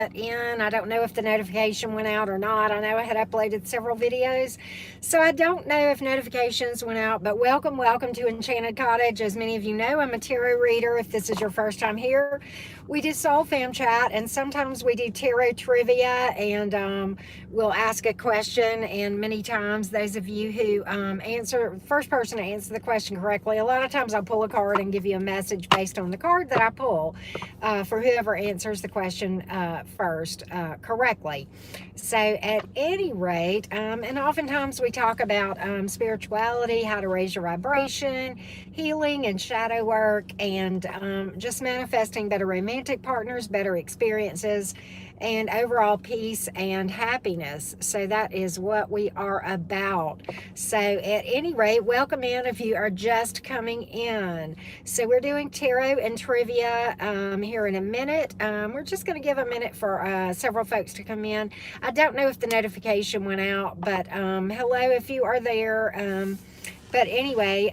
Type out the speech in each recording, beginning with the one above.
in. I don't know if the notification went out or not. I know I had uploaded several videos, so I don't know if notifications went out, but welcome to Enchanted Cottage. As many of you know, I'm a tarot reader. If this is your first time here, we do soul fam chat, and sometimes we do tarot trivia, and we'll ask a question, and many times those of you who answer, first person to answer the question correctly, a lot of times I'll pull a card and give you a message based on the card that I pull for whoever answers the question first correctly. So at any rate, and oftentimes we talk about spirituality, how to raise your vibration, healing and shadow work, and just manifesting better romantic partners, better experiences, and overall peace and happiness. So that is what we are about. So at any rate, welcome in if you are just coming in. So we're doing tarot and trivia here in a minute. We're just going to give a minute for several folks to come in. I don't know if the notification went out, but hello if you are there. But anyway,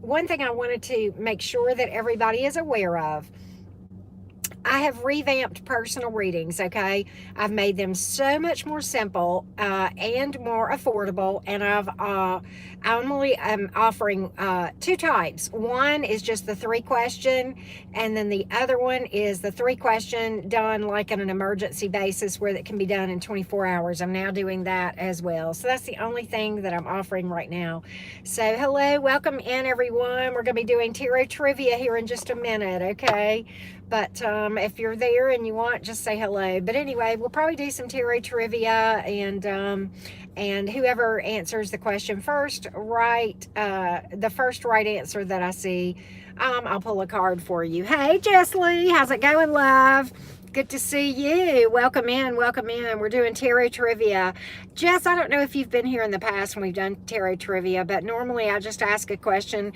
one thing I wanted to make sure that everybody is aware of, I have revamped personal readings, okay? I've made them so much more simple and more affordable, and I'm offering two types. One is just the 3-question, and then the other one is the 3-question done like on an emergency basis where that can be done in 24 hours. I'm now doing that as well. So that's the only thing that I'm offering right now. So hello, welcome in everyone. We're going to be doing tarot trivia here in just a minute, okay? But if you're there and you want, just say hello. But anyway, we'll probably do some tarot trivia, and whoever answers the question first, the first right answer that I see, I'll pull a card for you. Hey, Jessley, how's it going, love? Good to see you. Welcome in, welcome in. We're doing tarot trivia. Jess, I don't know if you've been here in the past when we've done tarot trivia, but normally I just ask a question,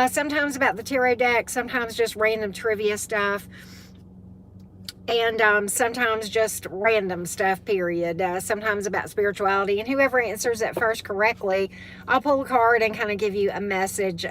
sometimes about the tarot deck, sometimes just random trivia stuff, and sometimes just random stuff, period. Sometimes about spirituality, and whoever answers it first correctly, I'll pull a card and kind of give you a message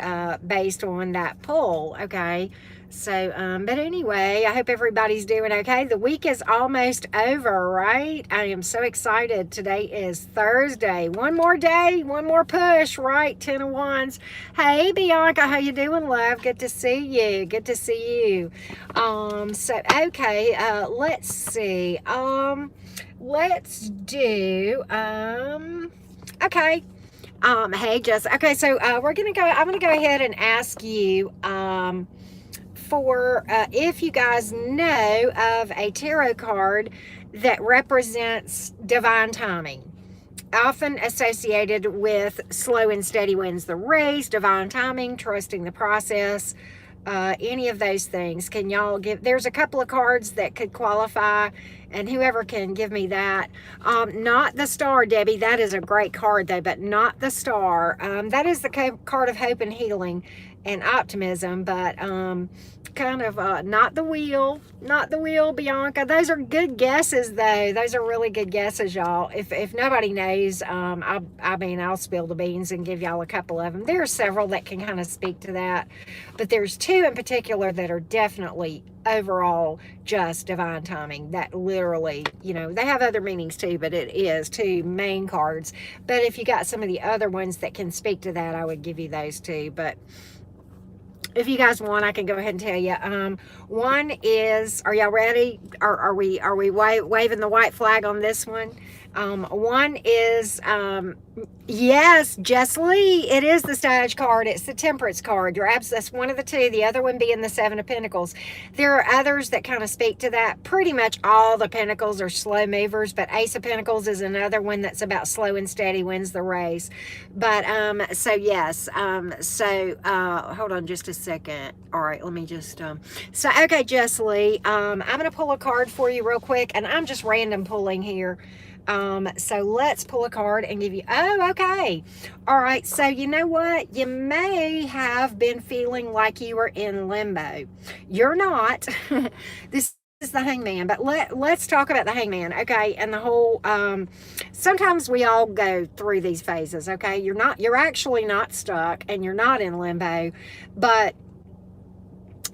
based on that pull, okay? So, but anyway, I hope everybody's doing okay. The week is almost over, right? I am so excited. Today is Thursday. One more day, one more push, right? 10 of Wands. Hey, Bianca, how you doing, love? Good to see you. Good to see you. So, okay, let's see. Let's do, okay. Hey, Jess. Okay, so, I'm going to go ahead and ask you, for if you guys know of a tarot card that represents divine timing, often associated with slow and steady wins the race, divine timing, trusting the process, any of those things. Can y'all give, there's a couple of cards that could qualify, and whoever can give me that. Not the star, Debbie. That is a great card though, but not the star. That is the card of hope and healing and optimism, but kind of not the wheel, Bianca. Those are good guesses though. Those are really good guesses, y'all. If nobody knows, I mean, I'll spill the beans and give y'all a couple of them. There are several that can kind of speak to that, but there's two in particular that are definitely overall just divine timing. That literally, you know, they have other meanings too, but it is two main cards. But if you got some of the other ones that can speak to that, I would give you those too. But if you guys want, I can go ahead and tell you. One is, are y'all ready? Are we waving the white flag on this one? One is, yes, Jess Lee, it is the Sage card. It's the Temperance card. That's one of the two. The other one being the Seven of Pentacles. There are others that kind of speak to that. Pretty much all the Pentacles are slow movers, but Ace of Pentacles is another one that's about slow and steady wins the race. But, so yes, hold on just a second. All right, let me just, so, okay, Jess Lee, I'm going to pull a card for you real quick, and I'm just random pulling here. So let's pull a card and give you, oh, okay. All right. So you know what? You may have been feeling like you were in limbo. You're not. This is the Hangman, but let's talk about the Hangman. Okay. And the whole, sometimes we all go through these phases. Okay. You're actually not stuck and you're not in limbo, but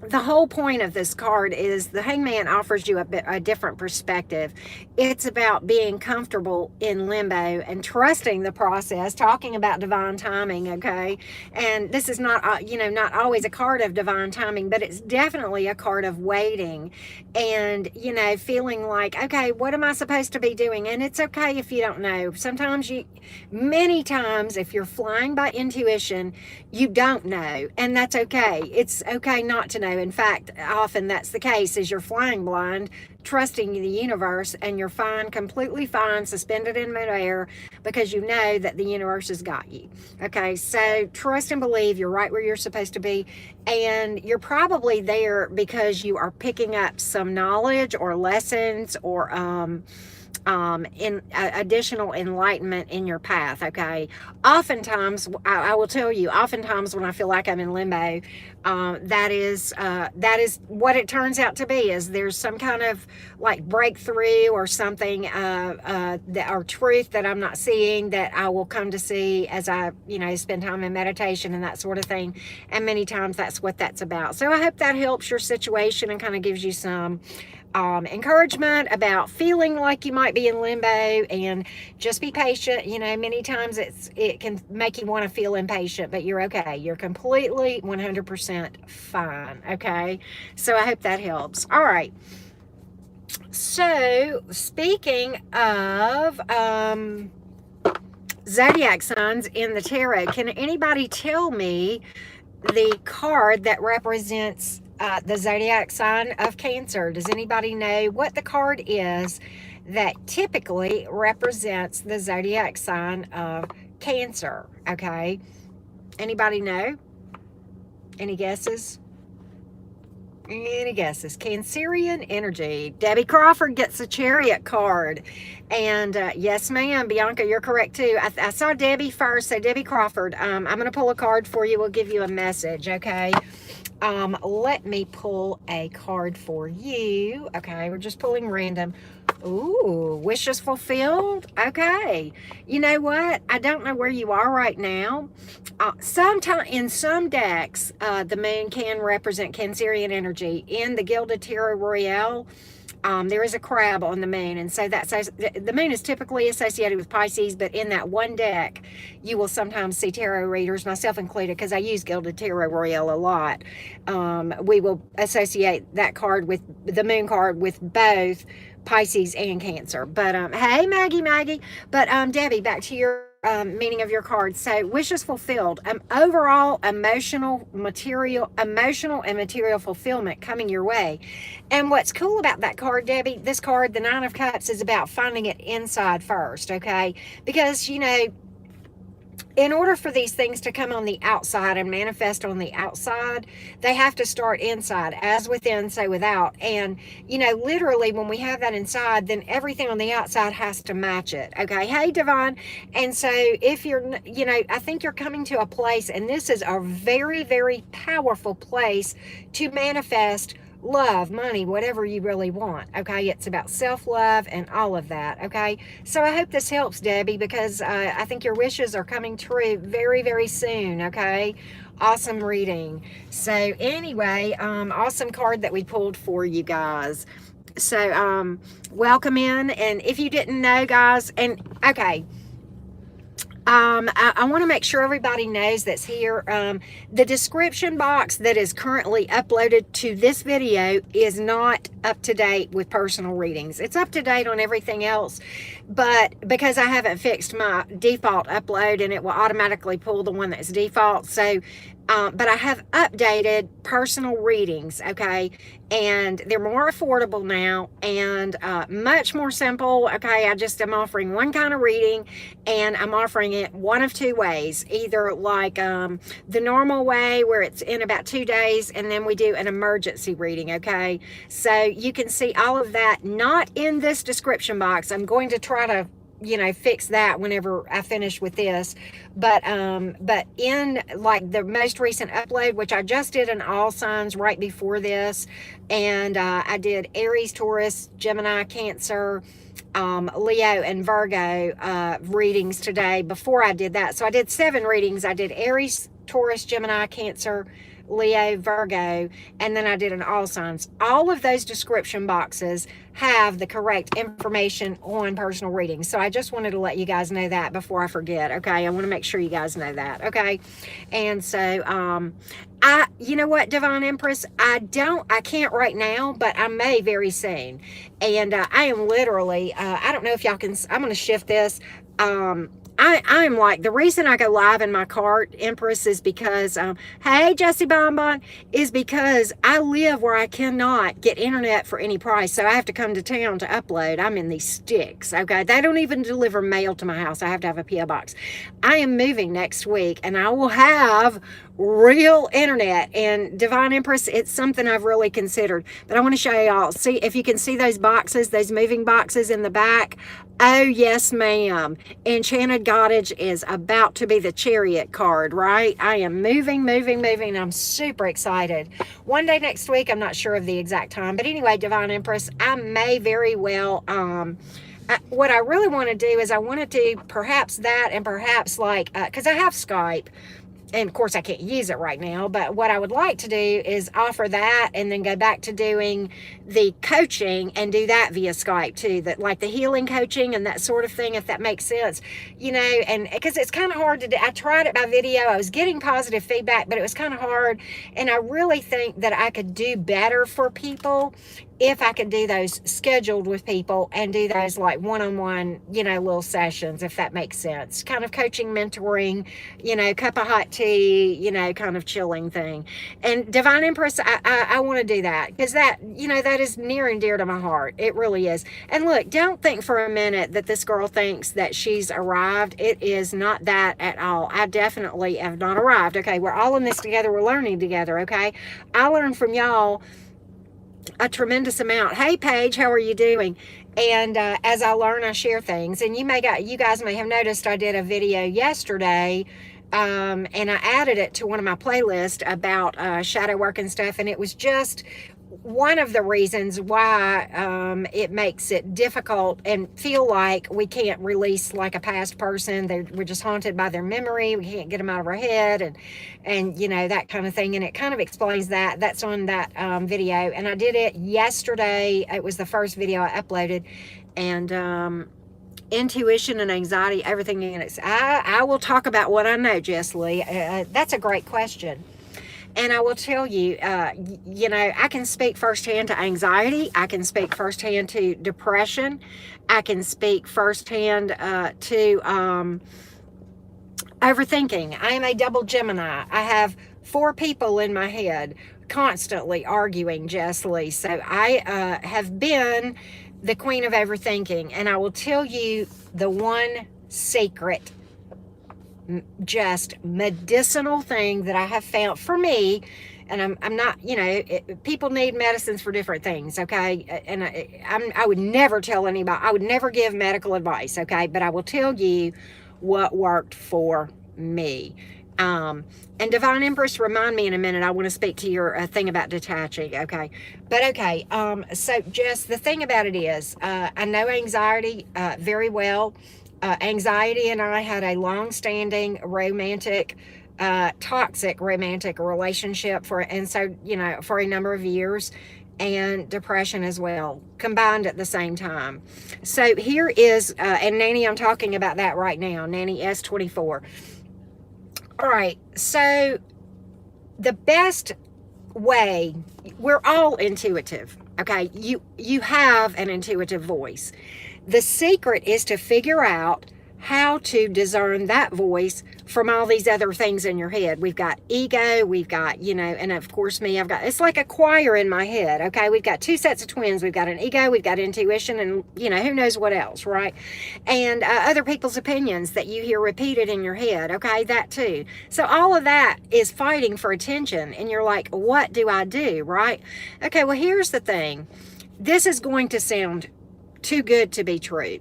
the whole point of this card is the Hangman offers you a different perspective. It's about being comfortable in limbo and trusting the process, talking about divine timing, okay? And this is not, not always a card of divine timing, but it's definitely a card of waiting and, feeling like, okay, what am I supposed to be doing? And it's okay if you don't know. Many times, if you're flying by intuition, you don't know, and that's okay. It's okay not to know. In fact, often that's the case, is you're flying blind, trusting the universe, and you're fine, completely fine, suspended in midair, because you know that the universe has got you. Okay, so trust and believe you're right where you're supposed to be, and you're probably there because you are picking up some knowledge or lessons or in additional enlightenment in your path. Okay, oftentimes I will tell you, oftentimes when I feel like I'm in limbo, that is what it turns out to be, is there's some kind of like breakthrough or something or truth that I'm not seeing, that I will come to see as I spend time in meditation and that sort of thing. And many times that's what that's about. So I hope that helps your situation and kind of gives you some encouragement about feeling like you might be in limbo, and just be patient. Many times it can make you want to feel impatient, but you're okay. You're completely 100% fine. Okay, so I hope that helps. All right, so speaking of zodiac signs in the tarot, can anybody tell me the card that represents the zodiac sign of Cancer? Does anybody know what the card is that typically represents the zodiac sign of Cancer? Okay, anybody know? Any guesses? Any guesses? Cancerian energy. Debbie Crawford gets a Chariot card. And yes, ma'am, Bianca, you're correct too. I saw Debbie first, so Debbie Crawford, I'm going to pull a card for you. We'll give you a message, okay? Let me pull a card for you. Okay, we're just pulling random. Ooh, wishes fulfilled. Okay, you know what? I don't know where you are right now. In some decks, the moon can represent Cancerian energy. In the Gilded Tarot Royale, there is a crab on the moon, and so the moon is typically associated with Pisces, but in that one deck, you will sometimes see tarot readers, myself included, because I use Gilded Tarot Royale a lot. We will associate that card with the moon card with both Pisces and Cancer. But hey, Maggie. But Debbie, back to your meaning of your card. So wishes fulfilled, overall emotional and material fulfillment coming your way. And what's cool about that card, Debbie, this card, the Nine of Cups, is about finding it inside first. Okay, because in order for these things to come on the outside and manifest on the outside, they have to start inside. As within, so without. And, literally when we have that inside, then everything on the outside has to match it. Okay. Hey, Devon. And so if you're, I think you're coming to a place, and this is a very, very powerful place to manifest love, money, whatever you really want. Okay, it's about self-love and all of that. Okay, so I hope this helps, Debbie, because I think your wishes are coming true very, very soon. Okay, awesome reading. So anyway, awesome card that we pulled for you guys. So welcome in. And if you didn't know, guys, and okay, I want to make sure everybody knows that's here. The description box that is currently uploaded to this video is not up to date with personal readings. It's up to date on everything else, but because I haven't fixed my default upload, and it will automatically pull the one that's default. So but I have updated personal readings, okay, and they're more affordable now and much more simple. Okay, I'm offering one kind of reading, and I'm offering it one of two ways, either like the normal way where it's in about 2 days, and then we do an emergency reading. Okay, so you can see all of that not in this description box. I'm going to try to fix that whenever I finish with this, but in like the most recent upload, which I just did an all signs right before this, and I did Aries, Taurus, Gemini, Cancer, Leo, and Virgo readings today before I did that. So I did 7 readings. I did Aries, Taurus, Gemini, Cancer, Leo, Virgo, and then I did an all signs. All of those description boxes have the correct information on personal readings. So I just wanted to let you guys know that before I forget. Okay, I want to make sure you guys know that. Okay, and so you know what, Divine Empress, I can't right now, but I may very soon. And I am literally, I don't know if y'all can, I'm going to shift this. I'm like, the reason I go live in my cart, Empress, is because, hey, Jessie Bonbon, is because I live where I cannot get internet for any price. So I have to come to town to upload. I'm in these sticks, okay? They don't even deliver mail to my house. I have to have a P.O. box. I am moving next week, and I will have real internet. And Divine Empress, it's something I've really considered. But I want to show y'all, see if you can see those boxes, those moving boxes in the back. Oh, yes, ma'am. Enchanted Cottage is about to be the Chariot card, right? I am moving. I'm super excited. One day next week, I'm not sure of the exact time. But anyway, Divine Empress, I may very well, what I really want to do is I want to do perhaps that and perhaps like, because I have Skype. And of course I can't use it right now, but what I would like to do is offer that and then go back to doing the coaching and do that via Skype too, that like the healing coaching and that sort of thing, if that makes sense, you know, and because it's kind of hard to do. I tried it by video. I was getting positive feedback, but it was kind of hard. And I really think that I could do better for people if I could do those scheduled with people and do those like one-on-one, you know, little sessions, if that makes sense. Kind of coaching, mentoring, you know, cup of hot tea, you know, kind of chilling thing. And Divine Empress, I want to do that because that, you know, that is near and dear to my heart. It really is. And look, don't think for a minute that this girl thinks that she's arrived. It is not that at all. I definitely have not arrived. Okay, we're all in this together. We're learning together, okay? I learned from y'all a tremendous amount. Hey Paige, how are you doing? And as I learn, I share things. And you guys may have noticed I did a video yesterday, and I added it to one of my playlists about shadow work and stuff. And it was just one of the reasons why it makes it difficult and feel like we can't release like a past person. We're just haunted by their memory. We can't get them out of our head and you know, that kind of thing. And it kind of explains that. That's on that video. And I did it yesterday. It was the first video I uploaded. And intuition and anxiety, everything in it. I will talk about what I know, Jess Lee. That's a great question. And I will tell you, you know, I can speak firsthand to anxiety. I can speak firsthand to depression. I can speak firsthand to overthinking. I am a double Gemini. I have 4 people in my head constantly arguing, Jess Lee. So I have been the queen of overthinking. And I will tell you the one secret, just medicinal thing that I have found for me, and I'm not, you know, people need medicines for different things, okay? And I would never tell anybody, I would never give medical advice, okay? But I will tell you what worked for me. And Divine Empress, remind me in a minute, I want to speak to your thing about detaching, okay? But okay, so Jess, the thing about it is, I know anxiety very well. Anxiety and I had a long-standing romantic, toxic romantic relationship for a number of years, and depression as well, combined at the same time. So here is, and Nanny, I'm talking about that right now, Nanny S24. All right, so the best way, we're all intuitive, okay? You have an intuitive voice. The secret is to figure out how to discern that voice from all these other things in your head. We've got ego, we've got, you know, and of course me, it's like a choir in my head, okay? We've got 2 sets of twins. We've got an ego, we've got intuition, and, you know, who knows what else, right? And other people's opinions that you hear repeated in your head, okay? That too. So all of that is fighting for attention, and you're like, what do I do, right? Okay, well, here's the thing. This is going to sound too good to be true,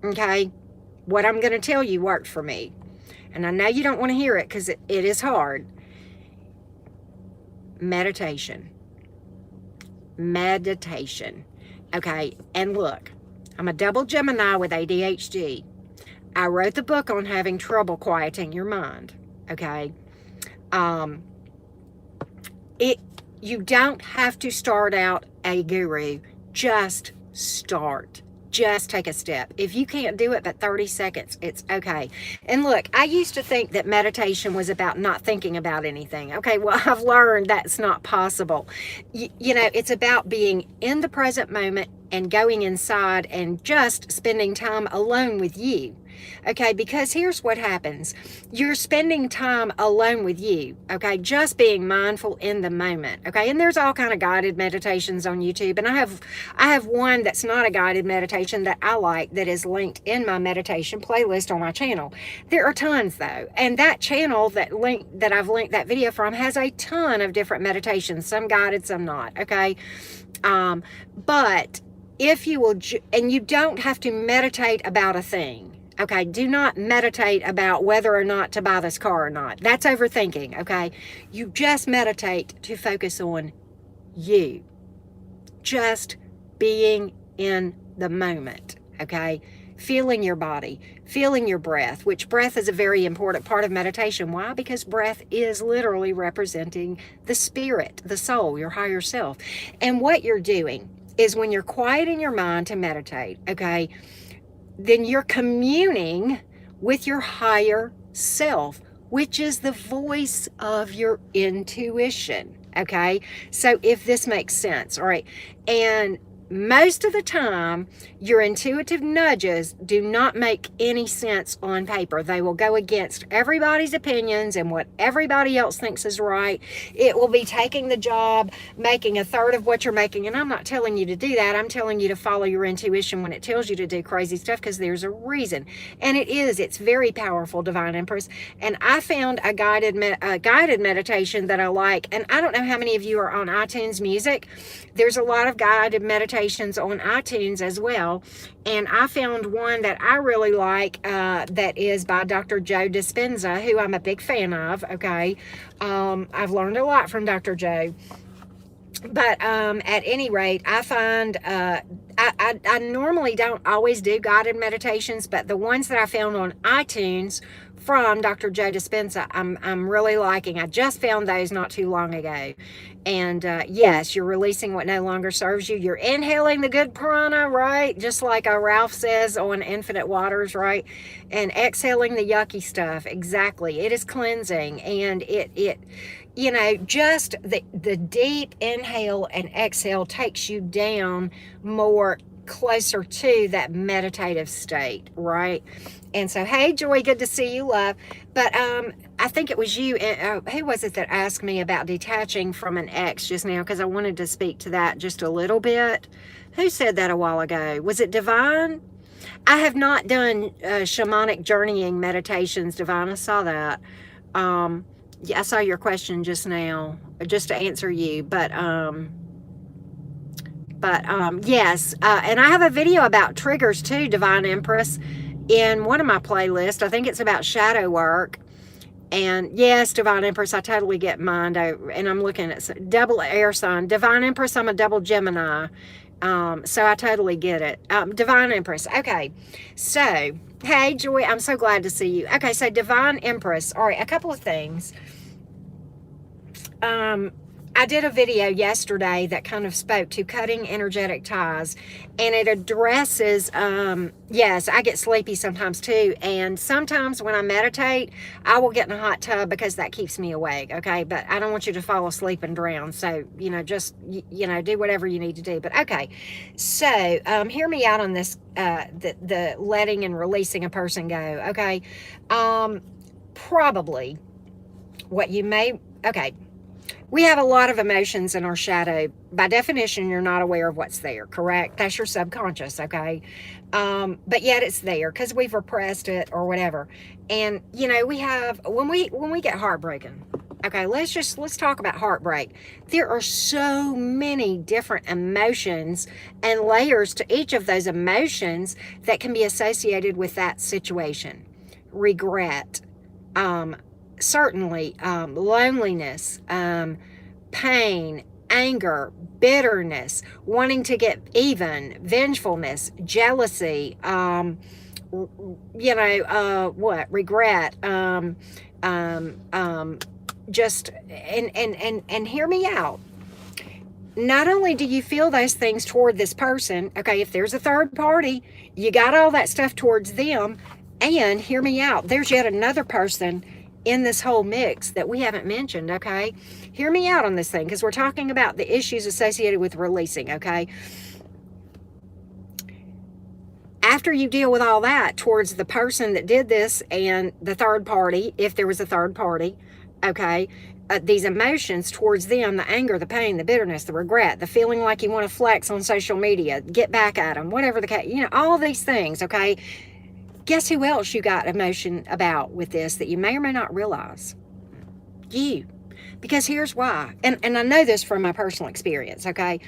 okay? What I'm going to tell you worked for me. And I know you don't want to hear it because it is hard. Meditation. Meditation. Okay, and look, I'm a double Gemini with ADHD. I wrote the book on having trouble quieting your mind, okay? You don't have to start out a guru. Just start. Just take a step. If you can't do it but 30 seconds, it's okay. And look, I used to think that meditation was about not thinking about anything. Okay, well, I've learned that's not possible. You know, it's about being in the present moment and going inside and just spending time alone with you. Okay, because here's what happens. You're spending time alone with you, okay, just being mindful in the moment, okay? And there's all kind of guided meditations on YouTube, and I have one that's not a guided meditation that I like that is linked in my meditation playlist on my channel. There are tons though, and that channel that I've linked that video from has a ton of different meditations, some guided, some not, okay? But if you will, and you don't have to meditate about a thing. Okay, do not meditate about whether or not to buy this car or not. That's overthinking, okay? You just meditate to focus on you. Just being in the moment, okay? Feeling your body, feeling your breath, which breath is a very important part of meditation. Why? Because breath is literally representing the spirit, the soul, your higher self. And what you're doing is when you're quiet in your mind to meditate, okay, then you're communing with your higher self, which is the voice of your intuition, okay? So if this makes sense, all right? And most of the time, your intuitive nudges do not make any sense on paper. They will go against everybody's opinions and what everybody else thinks is right. It will be taking the job, making a third of what you're making. And I'm not telling you to do that. I'm telling you to follow your intuition when it tells you to do crazy stuff, because there's a reason. And it's very powerful, Divine Empress. And I found a guided meditation that I like. And I don't know how many of you are on iTunes Music. There's a lot of guided meditations on iTunes as well, and I found one that I really like that is by Dr. Joe Dispenza, who I'm a big fan of, okay? I've learned a lot from Dr. Joe, but at any rate, I find I normally don't always do guided meditations, but the ones that I found on iTunes from Dr. Joe Dispenza, I'm really liking. I just found those not too long ago. And yes, you're releasing what no longer serves you. You're inhaling the good prana, right? Just like Ralph says on Infinite Waters, right? And exhaling the yucky stuff. Exactly. It is cleansing. And it you know, just the deep inhale and exhale takes you down more closer to that meditative state, right? And so, hey, Joy, good to see you, love. But I think it was you, who was it that asked me about detaching from an ex just now? Because I wanted to speak to that just a little bit. Who said that a while ago? Was it Divine? I have not done shamanic journeying meditations, Divine. I saw that. Yeah, I saw your question just now, just to answer you. But yes, and I have a video about triggers too, Divine Empress, in one of my playlists. I think it's about shadow work. And yes, Divine Empress, I totally get mine. And I'm looking at double air sign. Divine Empress, I'm a double Gemini. So I totally get it. Divine Empress. Okay. So, hey, Joy, I'm so glad to see you. Okay, so Divine Empress. All right, a couple of things. I did a video yesterday that kind of spoke to cutting energetic ties, and it addresses, yes, I get sleepy sometimes too, and sometimes when I meditate, I will get in a hot tub because that keeps me awake, okay? But I don't want you to fall asleep and drown, so, you know, just, you know, do whatever you need to do. But okay, so hear me out on this, the letting and releasing a person go, okay? Probably what you may, okay, we have a lot of emotions in our shadow. By definition, you're not aware of what's there, correct? That's your subconscious, okay? But yet it's there because we've repressed it or whatever. And, you know, we have, when we get heartbroken, okay, let's talk about heartbreak. There are so many different emotions and layers to each of those emotions that can be associated with that situation. Regret, certainly loneliness, pain, anger, bitterness, wanting to get even, vengefulness, jealousy, regret, just, and hear me out. Not only do you feel those things toward this person, okay, if there's a third party, you got all that stuff towards them, and hear me out, there's yet another person in this whole mix that we haven't mentioned, okay? Hear me out on this thing, because we're talking about the issues associated with releasing, okay? After you deal with all that towards the person that did this and the third party, if there was a third party, okay, these emotions towards them, the anger, the pain, the bitterness, the regret, the feeling like you want to flex on social media, get back at them, whatever the case, you know, all these things, okay? Guess who else you got emotion about with this that you may or may not realize? You. Because here's why. And I know this from my personal experience, okay?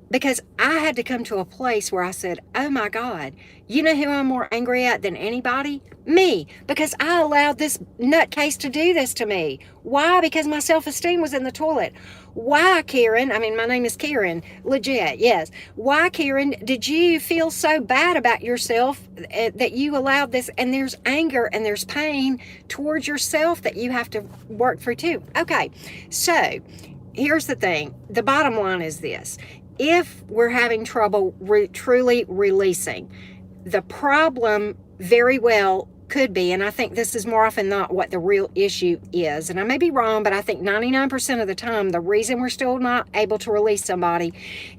Because I had to come to a place where I said, oh my God, you know who I'm more angry at than anybody? Me. Because I allowed this nutcase to do this to me. Why? Because my self-esteem was in the toilet. Why, Karen? I mean, my name is Karen. Legit, yes. Why, Karen, did you feel so bad about yourself that you allowed this? And there's anger and there's pain towards yourself that you have to work through too. Okay, so here's the thing. The bottom line is this. If we're having trouble truly releasing, the problem very well could be, and I think this is more often not what the real issue is, and I may be wrong, but I think 99% of the time, the reason we're still not able to release somebody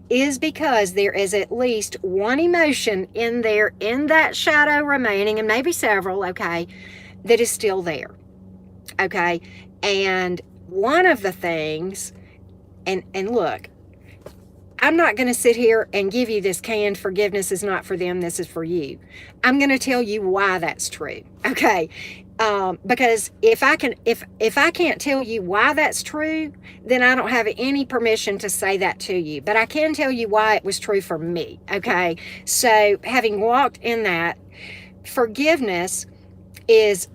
is because there is at least one emotion in there, in that shadow remaining, and maybe several, okay, that is still there, okay? And one of the things, and look, I'm not going to sit here and give you this canned forgiveness is not for them, this is for you. I'm going to tell you why that's true, okay? Because if I can't tell you why that's true, then I don't have any permission to say that to you. But I can tell you why it was true for me, okay? So having walked in that, forgiveness is,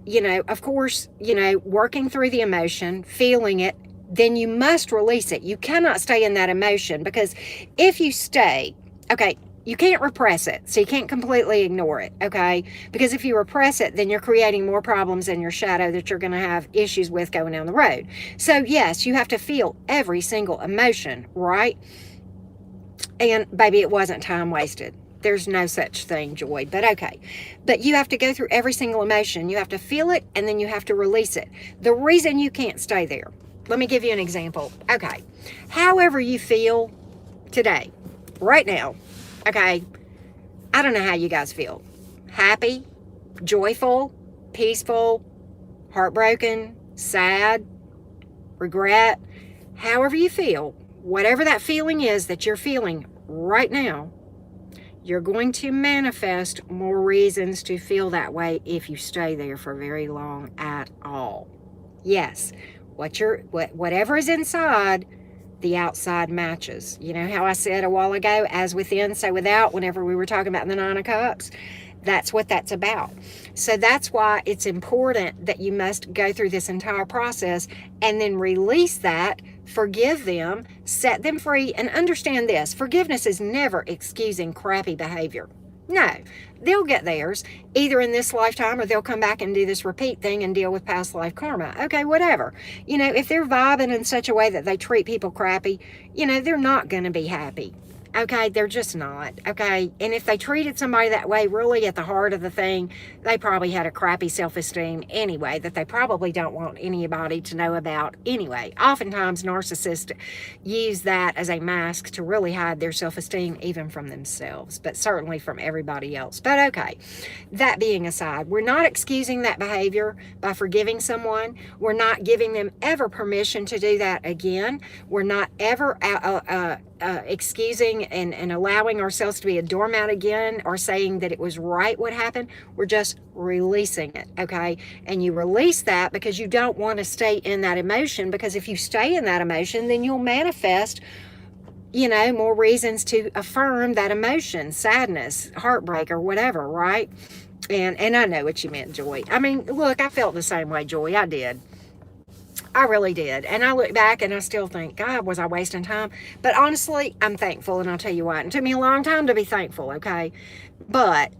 you know, of course, you know, working through the emotion, feeling it, then you must release it. You cannot stay in that emotion, because if you stay, okay, you can't repress it. So you can't completely ignore it, okay? Because if you repress it, then you're creating more problems in your shadow that you're going to have issues with going down the road. So yes, you have to feel every single emotion, right? And baby, it wasn't time wasted. There's no such thing, Joy, but okay. But you have to go through every single emotion. You have to feel it, and then you have to release it. The reason you can't stay there, let me give you an example. Okay, however you feel today, right now, okay, I don't know how you guys feel. Happy, joyful, peaceful, heartbroken, sad, regret, however you feel, whatever that feeling is that you're feeling right now, you're going to manifest more reasons to feel that way if you stay there for very long at all. Yes. Whatever is inside, the outside matches. You know how I said a while ago, as within, so without, whenever we were talking about the Nine of Cups? That's what that's about. So that's why it's important that you must go through this entire process and then release that, forgive them, set them free, and understand this. Forgiveness is never excusing crappy behavior. No, they'll get theirs either in this lifetime, or they'll come back and do this repeat thing and deal with past life karma. Okay, whatever. You know, if they're vibing in such a way that they treat people crappy, you know, they're not going to be happy. Okay, they're just not. Okay, and if they treated somebody that way, really at the heart of the thing, they probably had a crappy self-esteem anyway, that they probably don't want anybody to know about anyway. Oftentimes, narcissists use that as a mask to really hide their self-esteem, even from themselves, but certainly from everybody else. But okay, that being aside, we're not excusing that behavior by forgiving someone. We're not giving them ever permission to do that again. We're not ever excusing and allowing ourselves to be a doormat again, or saying that it was right what happened. We're just releasing it, okay? And you release that because you don't want to stay in that emotion, because if you stay in that emotion, then you'll manifest, you know, more reasons to affirm that emotion, sadness, heartbreak, or whatever, right? And I know what you meant, Joy. I mean, look, I felt the same way, Joy. I did. I really did. And I look back and I still think, God, was I wasting time? But honestly, I'm thankful, and I'll tell you why. It took me a long time to be thankful, okay? But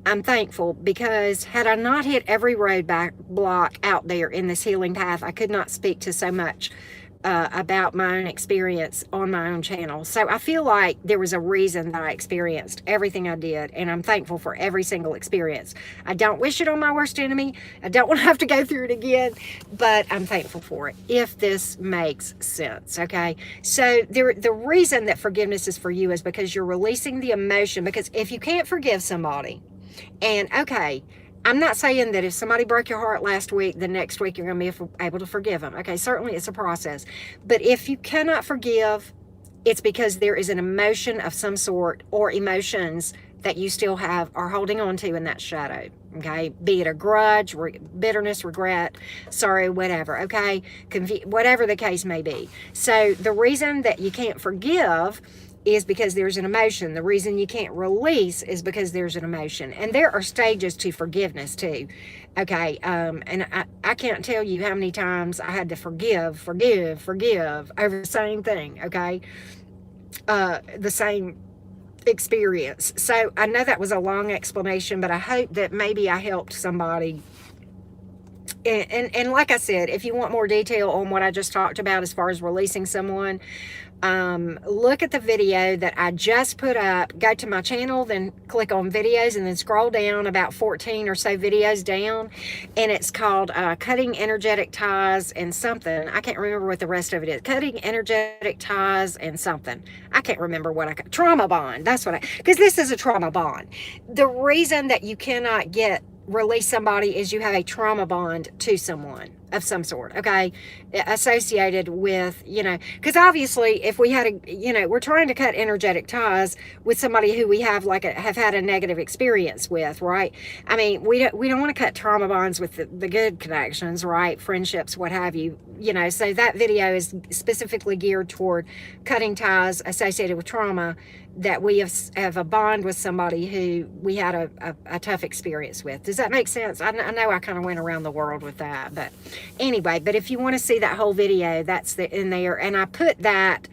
I'm thankful, because had I not hit every roadblock out there in this healing path, I could not speak to so much about my own experience on my own channel. So I feel like there was a reason that I experienced everything I did, and I'm thankful for every single experience. I don't wish it on my worst enemy. I don't want to have to go through it again, but I'm thankful for it, if this makes sense, okay? So the reason that forgiveness is for you is because you're releasing the emotion, because if you can't forgive somebody, and okay, I'm not saying that if somebody broke your heart last week, the next week you're going to be able to forgive them. Okay, certainly it's a process. But if you cannot forgive, it's because there is an emotion of some sort, or emotions that you still have are holding on to in that shadow. Okay, be it a grudge, bitterness, regret, sorry, whatever. Okay, whatever the case may be. So the reason that you can't forgive is because there's an emotion. The reason you can't release is because there's an emotion. And there are stages to forgiveness too. Okay, and I can't tell you how many times I had to forgive over the same thing, okay? The same experience. So I know that was a long explanation, but I hope that maybe I helped somebody. And like I said, if you want more detail on what I just talked about as far as releasing someone, look at the video that I just put up. Go to my channel, then click on videos, and then scroll down about 14 or so videos down, and it's called Cutting Energetic Ties and something. I can't remember what the rest of it is. Cutting Energetic Ties and something. I can't remember what trauma bond. That's what because this is a trauma bond. The reason that you cannot release somebody is you have a trauma bond to someone of some sort, okay, associated with, because obviously if we had we're trying to cut energetic ties with somebody who we have have had a negative experience with, right? I mean, we don't want to cut trauma bonds with the good connections, right? Friendships, what have you, so that video is specifically geared toward cutting ties associated with trauma that we have a bond with somebody who we had a tough experience with. Does that make sense? I know I kind of went around the world with that, but anyway, but if you want to see that whole video, that's in there. And I put that,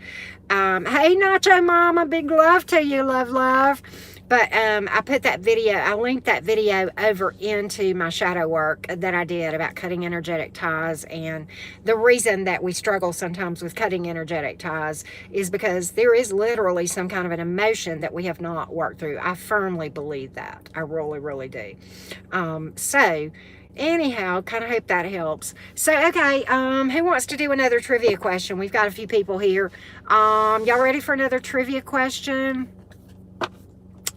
hey Nacho Mama, big love to you, love. But I put that video, I linked that video over into my shadow work that I did about cutting energetic ties. And the reason that we struggle sometimes with cutting energetic ties is because there is literally some kind of an emotion that we have not worked through. I firmly believe that. I really, really do. So anyhow, kind of hope that helps. So, okay, who wants to do another trivia question? We've got a few people here. Y'all ready for another trivia question?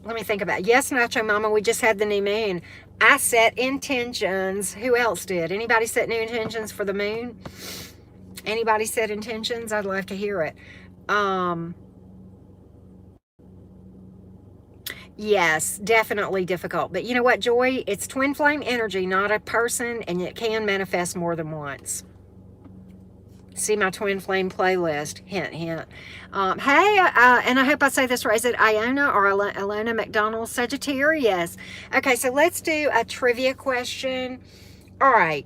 Let me think about it. Yes, Nacho Mama, we just had the new moon. I set intentions. Who else did? Anybody set new intentions for the moon? Anybody set intentions? I'd love to hear it. Yes, definitely difficult. But you know what, Joy? It's twin flame energy, not a person, and it can manifest more than once. See my twin flame playlist. Hint, hint. Hey, and I hope I say this right. Is it Iona or Alona McDonald? Sagittarius. Okay, so let's do a trivia question. All right.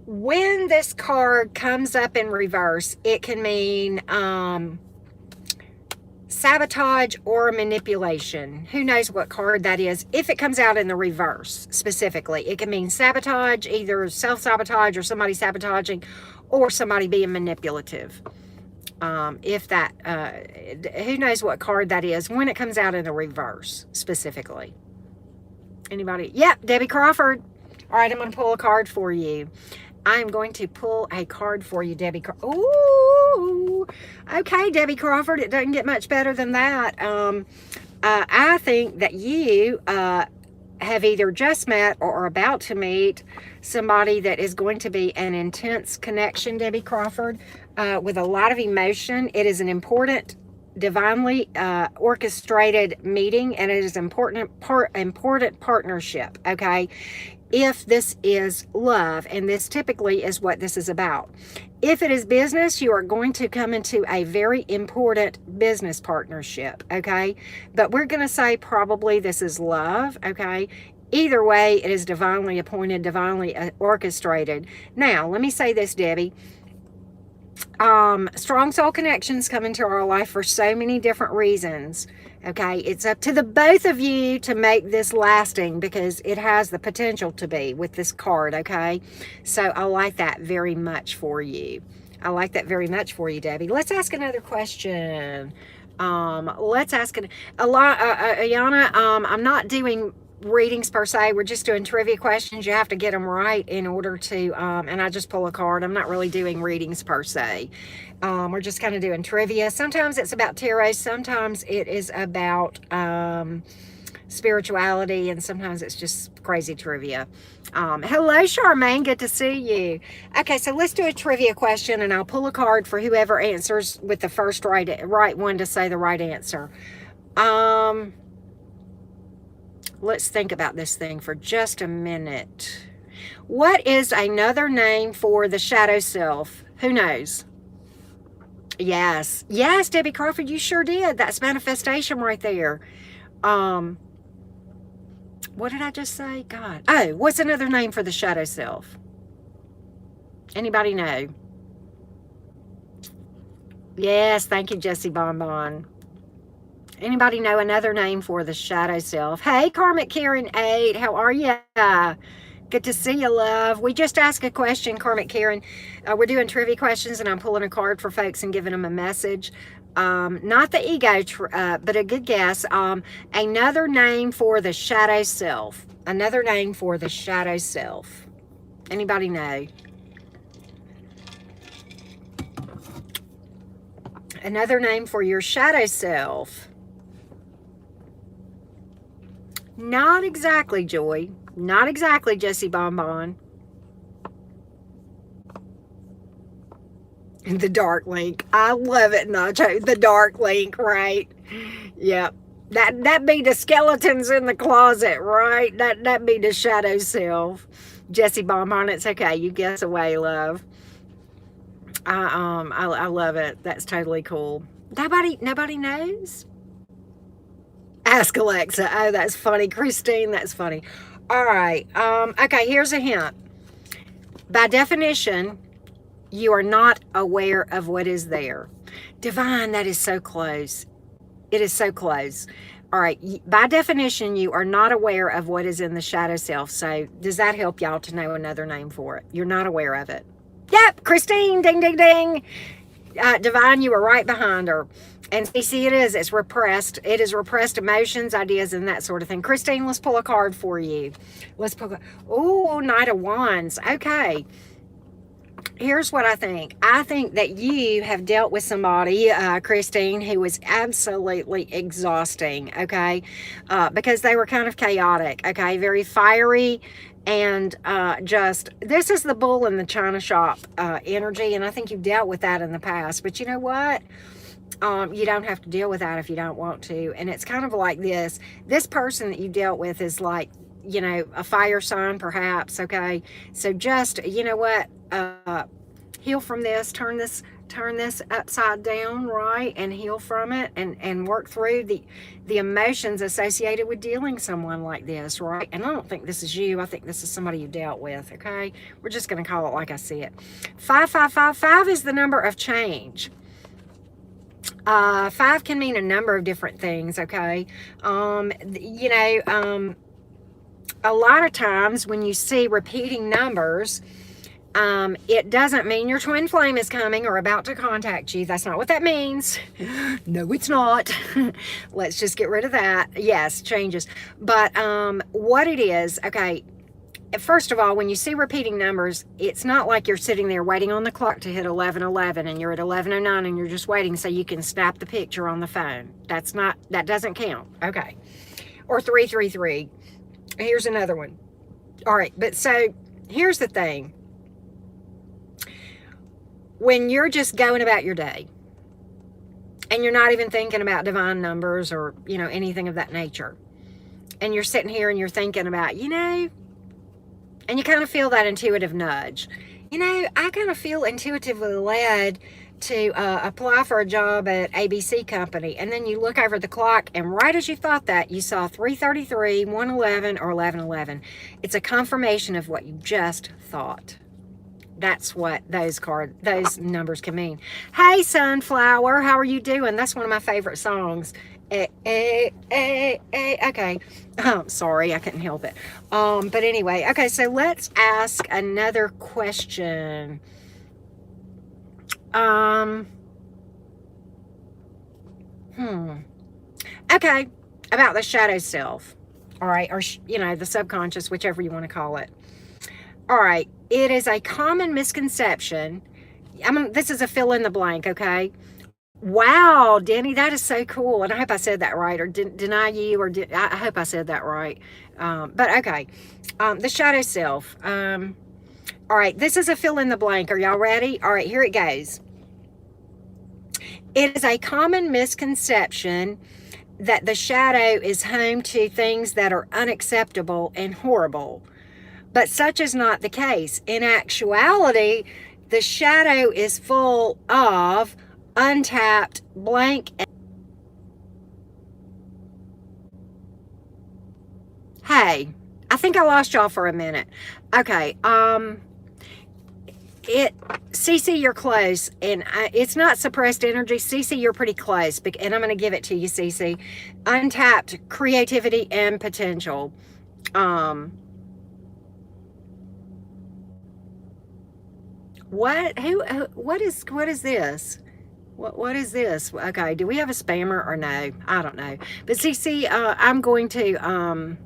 When this card comes up in reverse, it can mean sabotage or manipulation. Who knows what card that is? If it comes out in the reverse, specifically, it can mean sabotage, either self-sabotage or somebody sabotaging, or somebody being manipulative. If that, who knows what card that is when it comes out in the reverse, specifically? Anybody? Yep, Debbie Crawford. All right, I'm going to pull a card for you. I'm going to pull a card for you, Debbie. Ooh, okay, Debbie Crawford. It doesn't get much better than that. I think that you have either just met or are about to meet somebody that is going to be an intense connection, Debbie Crawford, with a lot of emotion. It is an important, divinely orchestrated meeting, and it is important partnership, okay? If this is love, and this typically is what this is about. If it is business, you are going to come into a very important business partnership, okay? But we're going to say probably this is love, okay? Either way, it is divinely appointed, divinely orchestrated. Now, let me say this, Debbie. Strong soul connections come into our life for so many different reasons. Okay, it's up to the both of you to make this lasting, because it has the potential to be with this card. Okay, so I like that very much for you. I like that very much for you, Debbie. Let's ask another question. Let's ask Ayana. I'm not doing readings per se. We're just doing trivia questions. You have to get them right in order to, and I just pull a card. I'm not really doing readings per se. We're just kind of doing trivia. Sometimes it's about tarot. Sometimes it is about spirituality, and sometimes it's just crazy trivia. Hello, Charmaine. Good to see you. Okay, so let's do a trivia question, and I'll pull a card for whoever answers with the first right one to say the right answer. Let's think about this thing for just a minute. What is another name for the shadow self? Who knows? Yes, Debbie Crawford, you sure did. That's manifestation right there. What did I just say? God. Oh, what's another name for the shadow self? Anybody know? Yes, thank you, Jessie Bonbon. Anybody know another name for the shadow self? Hey, Karmic Karen 8, how are you? Good to see you, love. We just asked a question, Karmic Karen. We're doing trivia questions, and I'm pulling a card for folks and giving them a message. Not the ego, but a good guess. Another name for the shadow self. Another name for the shadow self. Anybody know? Another name for your shadow self. Not exactly, Joy. Not exactly, Jessie Bonbon. The dark link. I love it, Nacho. The dark link, right? Yep. That be the skeletons in the closet, right? That be the shadow self. Jessie Bonbon, it's okay. You guess away, love. I love it. That's totally cool. Nobody knows? Ask Alexa. Oh, that's funny. Christine, that's funny. All right. Okay, here's a hint. By definition, you are not aware of what is there. Divine, that is so close. It is so close. All right. By definition, you are not aware of what is in the shadow self. So does that help y'all to know another name for it? You're not aware of it. Yep, Christine, ding, ding, ding. Divine, you were right behind her. And see, it's repressed. It is repressed emotions, ideas, and that sort of thing. Christine, let's pull a card for you. Let's pull Knight of Wands. Okay. Here's what I think. I think that you have dealt with somebody, Christine, who was absolutely exhausting, okay? Because they were kind of chaotic, okay? Very fiery, and this is the bull in the china shop energy, and I think you've dealt with that in the past. But you know what? You don't have to deal with that if you don't want to. And it's kind of like this person that you dealt with is like, you know, a fire sign perhaps. Okay. So just, you know what, heal from this, turn this upside down, right? And heal from it, and work through the emotions associated with dealing someone like this, right? And I don't think this is you. I think this is somebody you dealt with. Okay. We're just going to call it like I see it. 5 is the number of change. 5 can mean a number of different things, okay? You know, a lot of times when you see repeating numbers, it doesn't mean your twin flame is coming or about to contact you. That's not what that means. No, it's not. Let's just get rid of that. Yes, changes. But what it is, okay, first of all, when you see repeating numbers, it's not like you're sitting there waiting on the clock to hit 11:11 and you're at 11:09 and you're just waiting so you can snap the picture on the phone. That doesn't count. Okay. Or 333. Here's another one. All right. But so here's the thing. When you're just going about your day and you're not even thinking about divine numbers or, you know, anything of that nature, and you're sitting here and you're thinking about, you know, and you kind of feel that intuitive nudge. You know, I kind of feel intuitively led to apply for a job at ABC Company. And then you look over the clock, and right as you thought that, you saw 3:33, 1:11, or 11:11. It's a confirmation of what you just thought. That's what those numbers can mean. Hey, Sunflower, how are you doing? That's one of my favorite songs. Okay. Sorry, I couldn't help it. But anyway, okay, so let's ask another question. Okay, about the shadow self. All right, or the subconscious, whichever you want to call it. All right, it is a common misconception. This is a fill in the blank, okay? Wow, Denny, that is so cool. And I hope I said that right, or deny you, or I hope I said that right. But okay, the shadow self. All right, this is a fill in the blank. Are y'all ready? All right, here it goes. It is a common misconception that the shadow is home to things that are unacceptable and horrible. But such is not the case. In actuality, the shadow is full of untapped blank. Hey, I think I lost y'all for a minute. Okay, Cece, you're close, and it's not suppressed energy. Cece, you're pretty close, and I'm going to give it to you, Cece. Untapped creativity and potential. What is this? What is this? Okay, do we have a spammer or no? I don't know. But Cece, I'm going to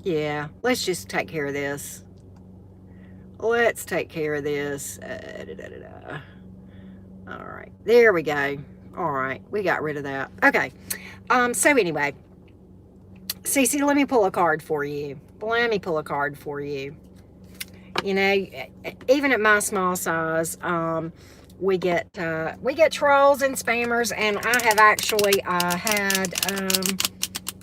yeah, let's just take care of this. Let's take care of this. All right, there we go. All right, we got rid of that. Okay. So anyway, Cece, let me pull a card for you. Let me pull a card for you. You know, even at my small size, we get trolls and spammers, and I have actually had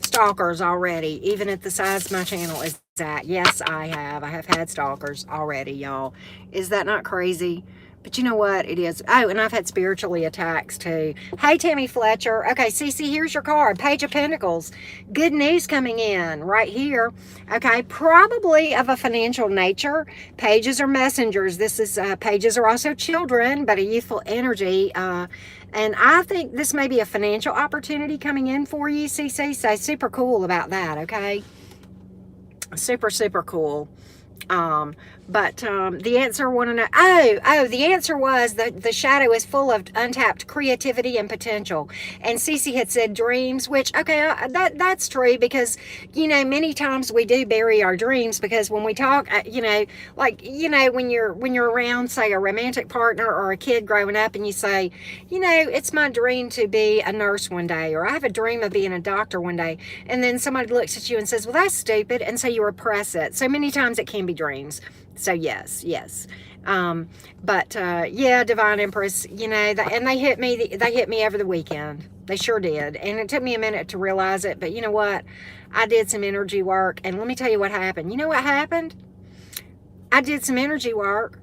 stalkers already, even at the size my channel is at. Yes, I have had stalkers already, y'all. Is that not crazy? But you know what? It is. Oh, and I've had spiritually attacks too. Hey, Tammy Fletcher. Okay, Cece, here's your card. Page of Pentacles. Good news coming in right here. Okay, probably of a financial nature. Pages are messengers. This is pages are also children, but a youthful energy. And I think this may be a financial opportunity coming in for you, Cece. So super cool about that. Okay, super, super cool. But the answer want to know. The answer was that the shadow is full of untapped creativity and potential. And Cece had said dreams, which okay, that's true, because many times we do bury our dreams, because when we talk, when you're around, say, a romantic partner or a kid growing up, and you say, it's my dream to be a nurse one day, or I have a dream of being a doctor one day, and then somebody looks at you and says, well, that's stupid, and so you repress it. So many times it can be dreams. So yes. Yeah, Divine Empress, and they hit me over the weekend. They sure did. And it took me a minute to realize it, but you know what? I did some energy work, and let me tell you what happened. You know what happened? I did some energy work.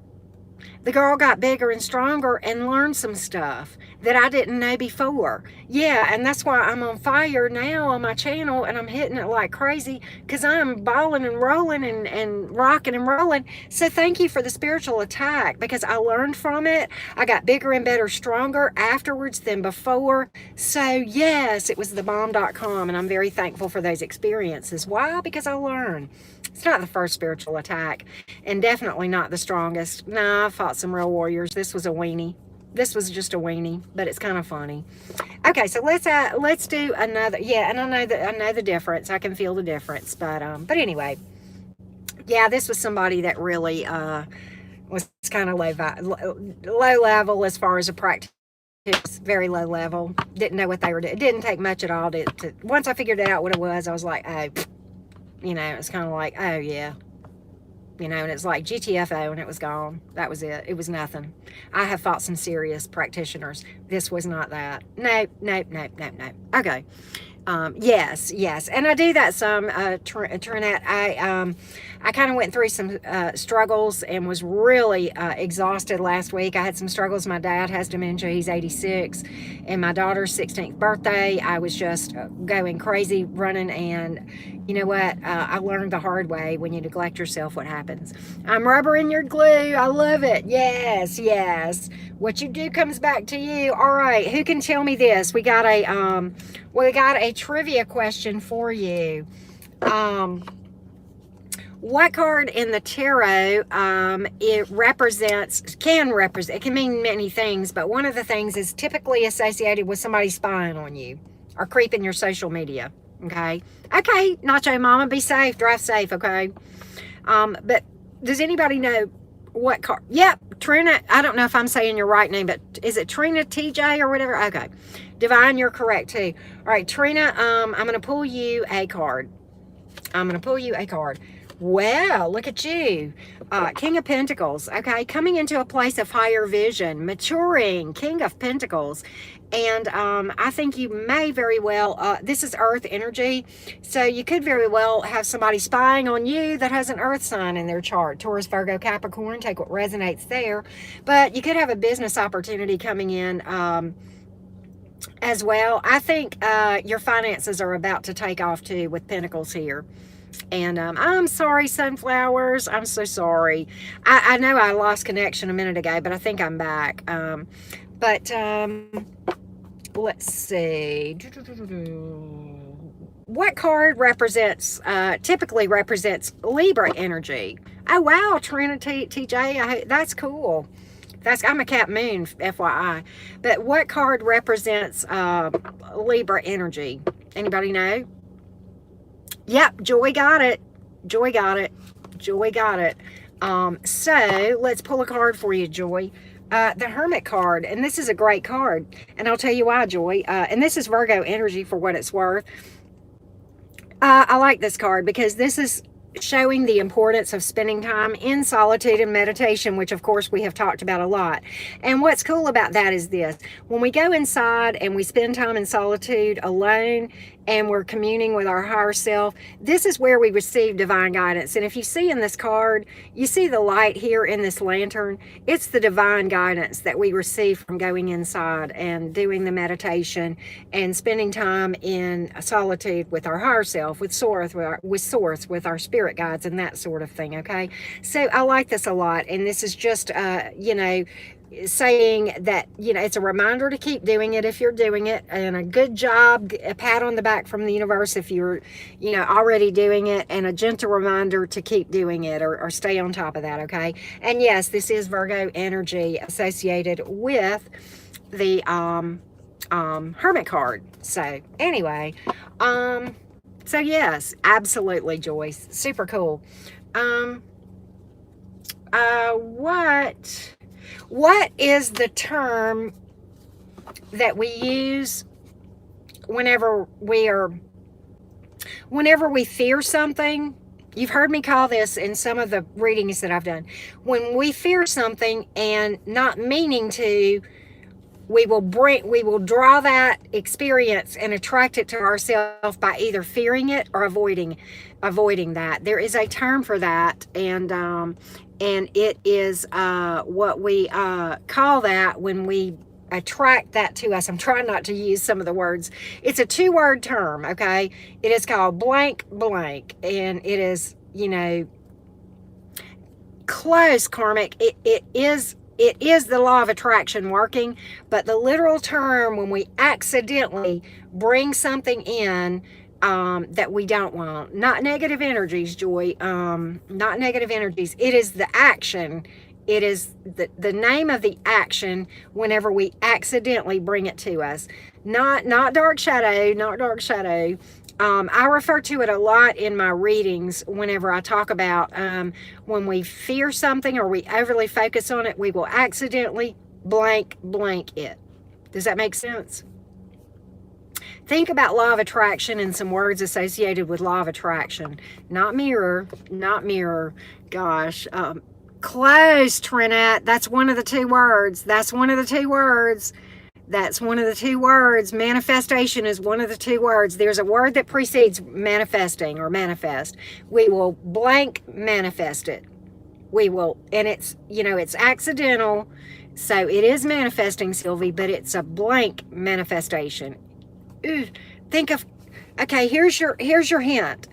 The girl got bigger and stronger and learned some stuff that I didn't know before. Yeah, and that's why I'm on fire now on my channel, and I'm hitting it like crazy, because I'm balling and rolling and rocking and rolling. So thank you for the spiritual attack, because I learned from it. I got bigger and better, stronger afterwards than before. So yes, it was thebomb.com, and I'm very thankful for those experiences. Why? Because I learned. It's not the first spiritual attack, and definitely not the strongest. Nah, I fought some real warriors. This was a weenie. This was just a weenie, but it's kind of funny. Okay, so let's do another. Yeah, and I know the difference. I can feel the difference. But anyway, yeah, this was somebody that really was kind of low level as far as a practice. Very low level. Didn't know what they were doing. It didn't take much at all to once I figured out what it was, I was like, oh, it's kind of like, oh yeah. And it's like GTFO, and it was gone. That was it. It was nothing. I have fought some serious practitioners. This was not that. No. Okay. Yes. And I do that some, Trinette. I kind of went through some struggles and was really exhausted last week. I had some struggles. My dad has dementia. He's 86. And my daughter's 16th birthday. I was just going crazy running, and you know what? I learned the hard way. When you neglect yourself, what happens? I'm rubber in your glue. I love it. Yes, yes. What you do comes back to you. All right. Who can tell me this? We got a trivia question for you. What card in the tarot, it can mean many things, but one of the things is typically associated with somebody spying on you or creeping your social media. Okay. Okay. Nacho Mama, be safe. Drive safe. Okay. But does anybody know what card? Yep. Trina. I don't know if I'm saying your right name, but is it Trina TJ or whatever? Okay. Divine, you're correct too. All right, Trina, I'm going to pull you a card. Well, look at you. King of Pentacles. Okay. Coming into a place of higher vision, maturing, King of Pentacles. And I think you may very well, this is earth energy. So you could very well have somebody spying on you that has an earth sign in their chart. Taurus, Virgo, Capricorn, take what resonates there. But you could have a business opportunity coming in as well. I think your finances are about to take off too with Pentacles here. And I'm sorry, sunflowers. I'm so sorry. I know I lost connection a minute ago, but I think I'm back. Let's see. What card typically represents Libra energy? Oh, wow, Trinity TJ. That's cool. I'm a Cap Moon, FYI. But what card represents Libra energy? Anybody know? Yep, Joy got it. So let's pull a card for you, Joy. The Hermit card, and this is a great card, and I'll tell you why, Joy. And this is Virgo energy for what it's worth. I like this card because this is showing the importance of spending time in solitude and meditation, which of course we have talked about a lot. And what's cool about that is this: when we go inside and we spend time in solitude alone and we're communing with our higher self, this is where we receive divine guidance. And if you see in this card, you see the light here in this lantern. It's the divine guidance that we receive from going inside and doing the meditation and spending time in solitude with our higher self, with Source, with our spirit guides and that sort of thing. Okay, so I like this a lot, and this is just saying that it's a reminder to keep doing it if you're doing it, and a good job, a pat on the back from the universe if you're already doing it, and a gentle reminder to keep doing it or stay on top of that. Okay, and yes, this is Virgo energy associated with the Hermit card. So anyway, so yes, absolutely, Joyce, super cool. What is the term that we use whenever we fear something? You've heard me call this in some of the readings that I've done. When we fear something and not meaning to, we will draw that experience and attract it to ourselves by either fearing it or avoiding that. There is a term for that, and it is what we call that when we attract that to us. I'm trying not to use some of the words. It's a 2-word term, okay? It is called blank blank, and it is, close, karmic. It is the law of attraction working, but the literal term when we accidentally bring something in that we don't want. Not negative energies, Joy. Not negative energies. It is the action. It is the name of the action whenever we accidentally bring it to us. Not dark shadow, not dark shadow. I refer to it a lot in my readings whenever I talk about when we fear something or we overly focus on it, we will accidentally blank it. Does that make sense? Think about law of attraction and some words associated with law of attraction. Not mirror. Gosh. Close, Trinette. That's one of the 2 words. That's one of the two words. Manifestation is one of the two words. There's a word that precedes manifesting or manifest. We will blank manifest it. We will, and it's, you know, it's accidental. So it is manifesting, Sylvie, but it's a blank manifestation. Ooh, think of, okay, here's your hint.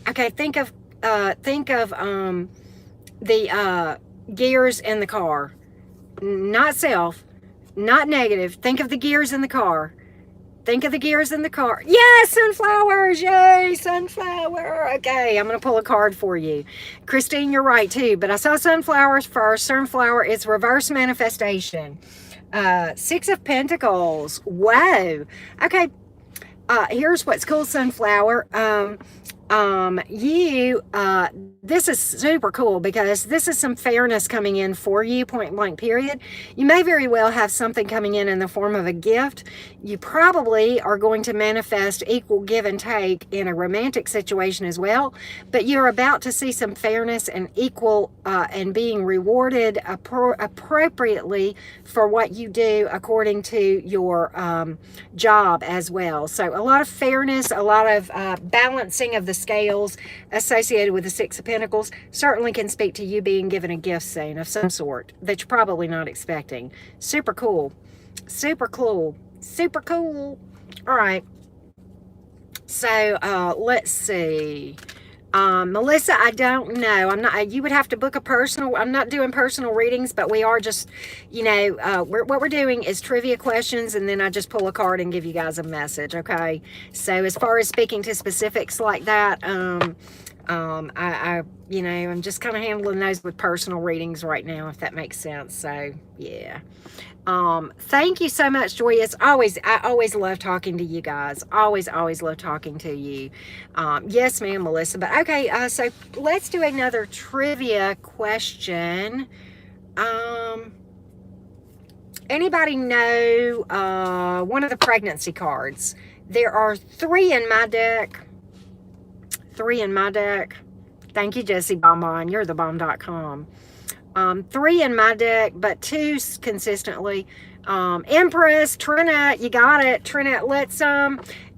Okay, think of the gears in the car. Not self, not negative. Think of the gears in the car. Think of the gears in the car. Yes, sunflowers. Yay, sunflower. Okay, I'm going to pull a card for you. Christine, you're right too, but I saw sunflowers first. Sunflower, it's reverse manifestation. 6 of Pentacles. Whoa. Okay, here's what's cool, sunflower. This is super cool because this is some fairness coming in for you, point blank period. You may very well have something coming in the form of a gift. You probably are going to manifest equal give and take in a romantic situation as well, but you're about to see some fairness and equal and being rewarded appropriately for what you do according to your job as well. So a lot of fairness, a lot of balancing of the scales associated with the 6 of Pentacles certainly can speak to you being given a gift soon of some sort that you're probably not expecting. Super cool. Super cool. Super cool. All right. So let's see. Melissa, I don't know. You would have to book a personal. I'm not doing personal readings, but we are just, you know, what we're doing is trivia questions, and then I just pull a card and give you guys a message. Okay. So as far as speaking to specifics like that, you know, I'm just kind of handling those with personal readings right now, if that makes sense. So yeah. Thank you so much, Joy. I always love talking to you guys. Always love talking to you. Yes, ma'am, Melissa. But okay, so let's do another trivia question. Anybody know one of the pregnancy cards? There are 3 in my deck. 3 in my deck. Thank you, Jessie Bonbon. You're the bomb.com. 3 in my deck, but 2 consistently. Empress, Trinette, you got it. Trinette, let's,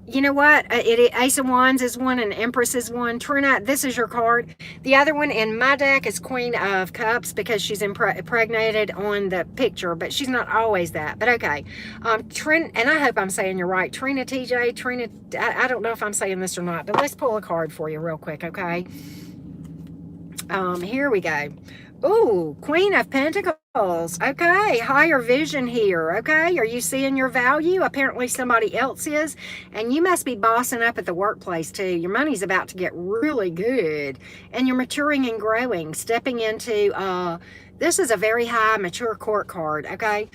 you know what? Ace of Wands is one and Empress is one. Trinette, this is your card. The other one in my deck is Queen of Cups because she's impregnated on the picture, but she's not always that. But okay. And I hope I'm saying you're right. Trina TJ, Trina, I don't know if I'm saying this or not, but let's pull a card for you real quick, okay? Here we go. Ooh, Queen of Pentacles. Okay, higher vision here. Okay, are you seeing your value? Apparently somebody else is, and you must be bossing up at the workplace too. Your money's about to get really good, and you're maturing and growing, stepping into, this is a very high mature court card, okay?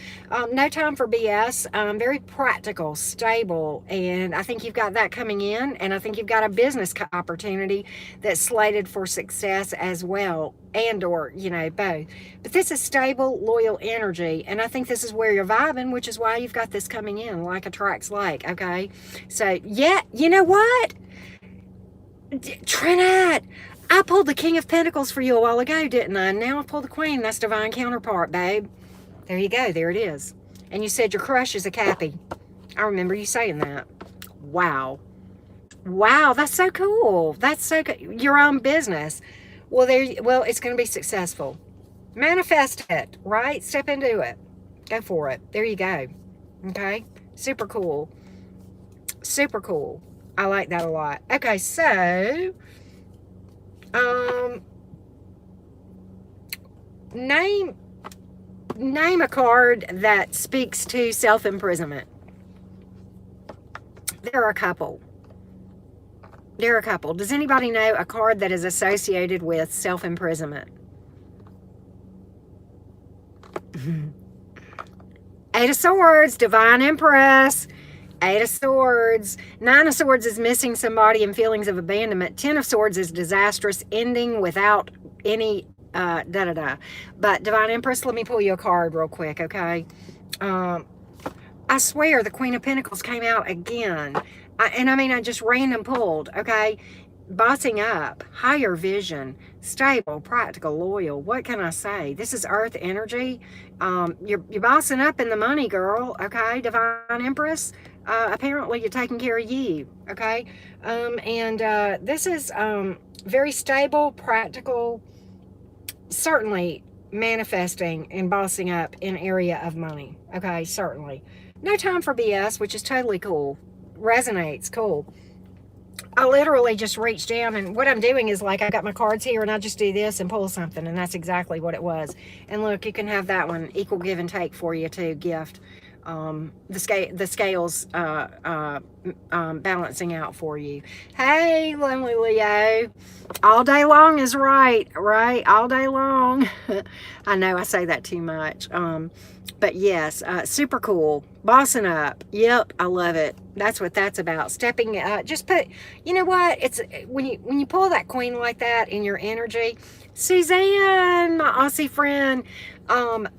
No time for BS. Very practical, stable, and I think you've got that coming in, and I think you've got a business opportunity that's slated for success as well, and or, you know, both. But this is stable, loyal energy, and I think this is where you're vibing, which is why you've got this coming in, like attracts like, okay? So, yeah, you know what? Trinette, I pulled the King of Pentacles for you a while ago, didn't I? Now I pulled the Queen. That's divine counterpart, babe. There you go. There it is. And you said your crush is a Cappy. I remember you saying that. Wow. Wow, that's so cool. That's so good. Your own business. Well, it's going to be successful. Manifest it, right? Step into it. Go for it. There you go. Okay? Super cool. Super cool. I like that a lot. Okay, so name a card that speaks to self-imprisonment. There are a couple. Does anybody know a card that is associated with self-imprisonment? 8 of Swords, Divine Empress. 8 of Swords. 9 of Swords is missing somebody and feelings of abandonment. 10 of Swords is disastrous, ending without any But Divine Empress, let me pull you a card real quick, okay? I swear the Queen of Pentacles came out again. I just random pulled, okay? bossing up, higher vision, stable, practical, loyal. What can I say? This is earth energy. You're bossing up in the money, girl. Okay, Divine Empress. Apparently you're taking care of you. Okay, this is very stable, practical, certainly manifesting and bossing up in area of money. Okay, certainly. No time for BS, which is totally cool. Resonates, cool. I literally just reached down, and what I'm doing is like I got my cards here and I just do this and pull something, and that's exactly what it was. And look, you can have that one, equal give and take for you too, gift. The scales balancing out for you. Hey, lonely Leo. All day long is right? All day long. I know I say that too much. But yes, super cool. Bossing up. Yep, I love it. That's what that's about. Stepping just put, you know what? It's when you pull that queen like that in your energy, Suzanne, my Aussie friend,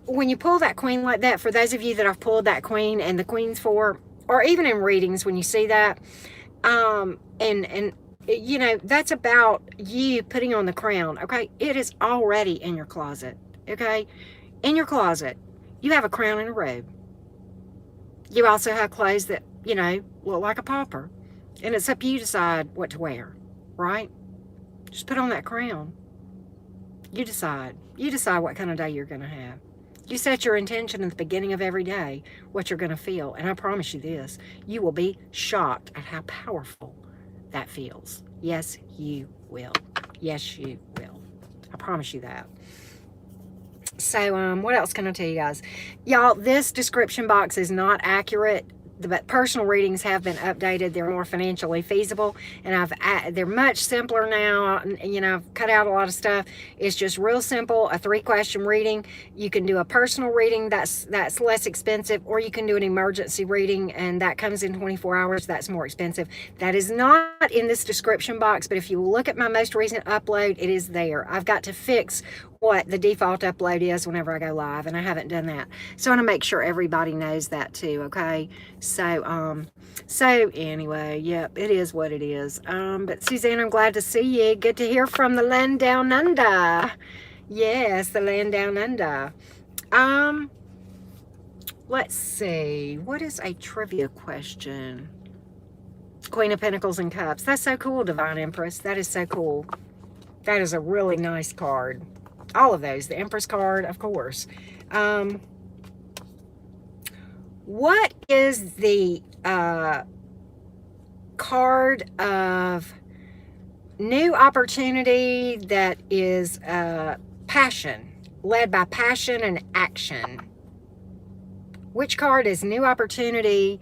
when you pull that queen like that, for those of you that I've pulled that queen and the queens for, or even in readings when you see that, and you know, that's about you putting on the crown. Okay, it is already in your closet. Okay, in your closet, you have a crown and a robe. You also have clothes that, you know, look like a pauper, and it's up to you to decide what to wear. Right? Just put on that crown. You decide. You decide what kind of day you're going to have. You set your intention at the beginning of every day, what you're going to feel. And I promise you this, you will be shocked at how powerful that feels. Yes, you will. Yes, you will. I promise you that. So, what else can I tell you guys? Y'all, this description box is not accurate. But personal readings have been updated. They're more financially feasible, and they're much simpler now. You know, I've cut out a lot of stuff. It's just real simple, a 3-question reading. You can do a personal reading that's less expensive, or you can do an emergency reading, and that comes in 24 hours. That's more expensive. That is not in this description box, but if you look at my most recent upload, it is there. I've got to fix what the default upload is whenever I go live, and I haven't done that. So I want to make sure everybody knows that too, okay? So anyway, yep, it is what it is. But Suzanne, I'm glad to see you. Good to hear from the land down under. Yes, the land down under. Let's see. What is a trivia question? Queen of Pentacles and Cups. That's so cool, Divine Empress. That is so cool. That is a really nice card. All of those. The Empress card, of course. What is the card of new opportunity that is passion, led by passion and action? Which card is new opportunity?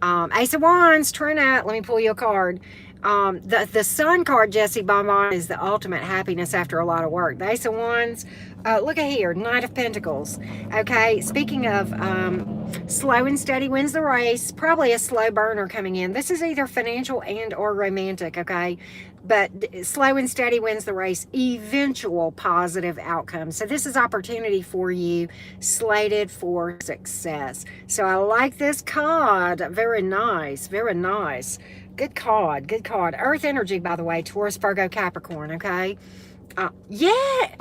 Ace of Wands, Trinette. Let me pull you a card. The Sun card, Jesse Bonbon, is the ultimate happiness after a lot of work. The Ace of Wands, look at here, Knight of Pentacles. Okay, speaking of slow and steady wins the race, probably a slow burner coming in. This is either financial and or romantic, okay? But slow and steady wins the race, eventual positive outcome. So this is opportunity for you, slated for success. So I like this card. Very nice, very nice. Good card, good card. Earth energy, by the way, Taurus, Virgo, Capricorn, okay? Yeah,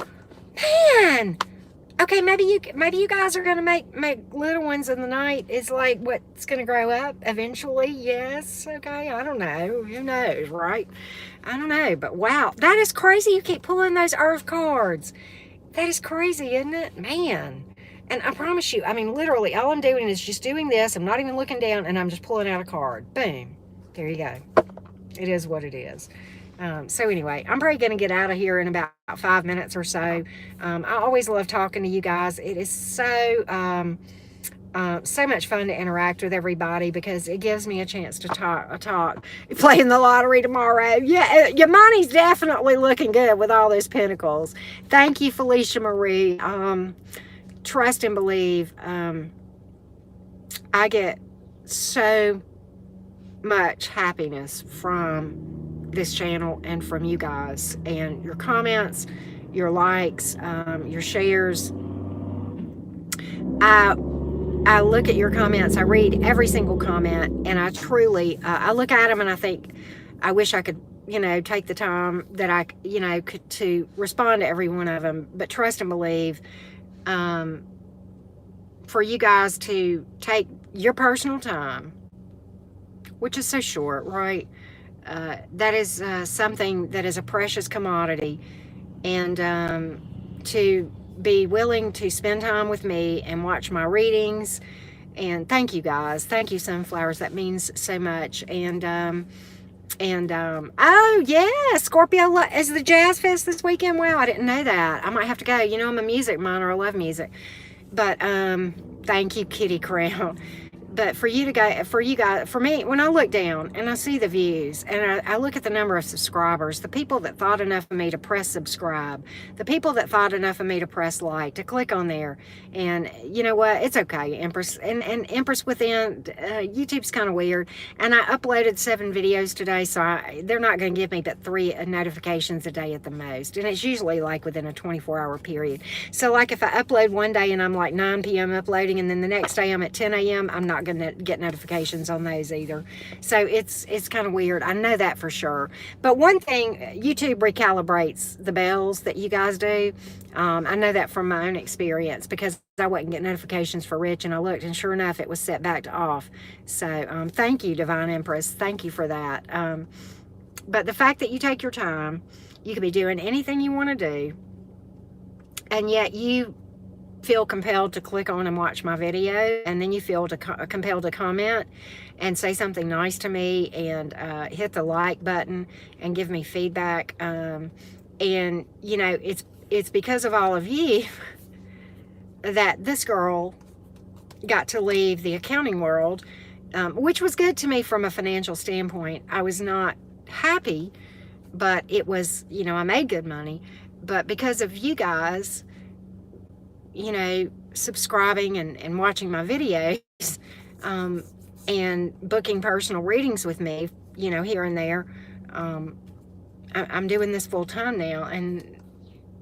man. Okay, maybe you guys are gonna make little ones in the night. Is like what's gonna grow up eventually. Yes, okay. I don't know. Who knows, right? I don't know, but wow, that is crazy. You keep pulling those Earth cards. That is crazy, isn't it, man? And I promise you, I mean, literally, all I'm doing is just doing this. I'm not even looking down, and I'm just pulling out a card. Boom. There you go. It is what it is. So anyway, I'm probably going to get out of here in about 5 minutes or so. I always love talking to you guys. It is so much fun to interact with everybody because it gives me a chance to talk. Playing the lottery tomorrow. Yeah, your money's definitely looking good with all those pentacles. Thank you, Felicia Marie. Trust and believe. I get so much happiness from this channel and from you guys and your comments, your likes, your shares. I look at your comments. I read every single comment, and I truly I look at them and I think I wish I could take the time that I, could to respond to every one of them. But trust and believe, for you guys to take your personal time, which is so short, right? That is something that is a precious commodity. And to be willing to spend time with me and watch my readings. And thank you guys. Thank you, Sunflowers. That means so much. Oh yeah, Scorpio is the Jazz Fest this weekend. Wow, I didn't know that. I might have to go. I'm a music minor. I love music. But thank you, Kitty Crown. But for you guys, for me, when I look down and I see the views and I look at the number of subscribers, the people that thought enough of me to press subscribe, the people that thought enough of me to press like, to click on there, and you know what? It's okay, Empress. And Empress Within, YouTube's kind of weird. And I uploaded 7 videos today, so they're not going to give me but 3 notifications a day at the most. And it's usually like within a 24-hour period. So like if I upload one day and I'm like 9 p.m. uploading, and then the next day I'm at 10 a.m., I'm not going to get notifications on those either. So it's kind of weird. I know that for sure. But one thing, YouTube recalibrates the bells that you guys do. I know that from my own experience, because I wouldn't get notifications for Rich, and I looked, and sure enough, it was set back to off. So thank you, Divine Empress. Thank you for that. But the fact that you take your time, you could be doing anything you want to do, and yet you feel compelled to click on and watch my video, and then you feel compelled to comment and say something nice to me, and hit the like button and give me feedback. And it's because of all of you that this girl got to leave the accounting world, which was good to me from a financial standpoint. I was not happy, but it was, I made good money. But because of you guys, subscribing and watching my videos, and booking personal readings with me, here and there, I'm doing this full time now, and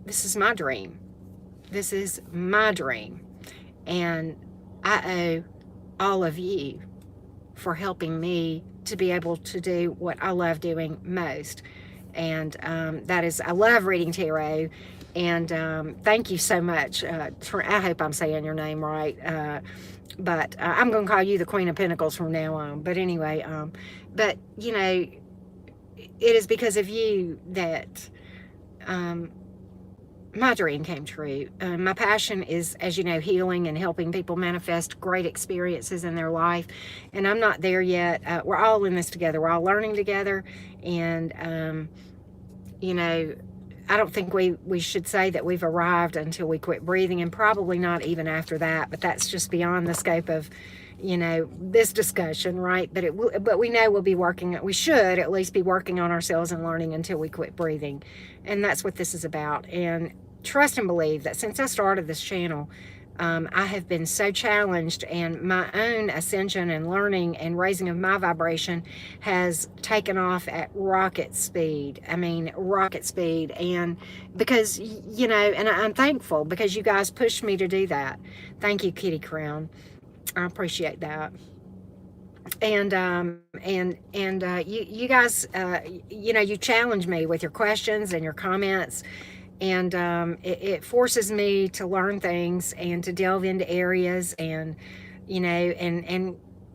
this is my dream. This is my dream. And I owe all of you for helping me to be able to do what I love doing most. And that is, I love reading tarot. And thank you so much. I hope I'm saying your name right. But I'm going to call you the Queen of Pentacles from now on. But anyway, but, it is because of you that my dream came true. My passion is, as you know, healing and helping people manifest great experiences in their life. And I'm not there yet. We're all in this together. We're all learning together. And, I don't think we should say that we've arrived until we quit breathing, and probably not even after that, but that's just beyond the scope of, this discussion, right? But we know we should at least be working on ourselves and learning until we quit breathing. And that's what this is about. And trust and believe that since I started this channel, I have been so challenged, and my own ascension and learning and raising of my vibration has taken off at rocket speed. I mean, rocket speed. And because, and I'm thankful because you guys pushed me to do that. Thank you, Kitty Crown. I appreciate that. And you guys, you challenge me with your questions and your comments. And it forces me to learn things and to delve into areas, and and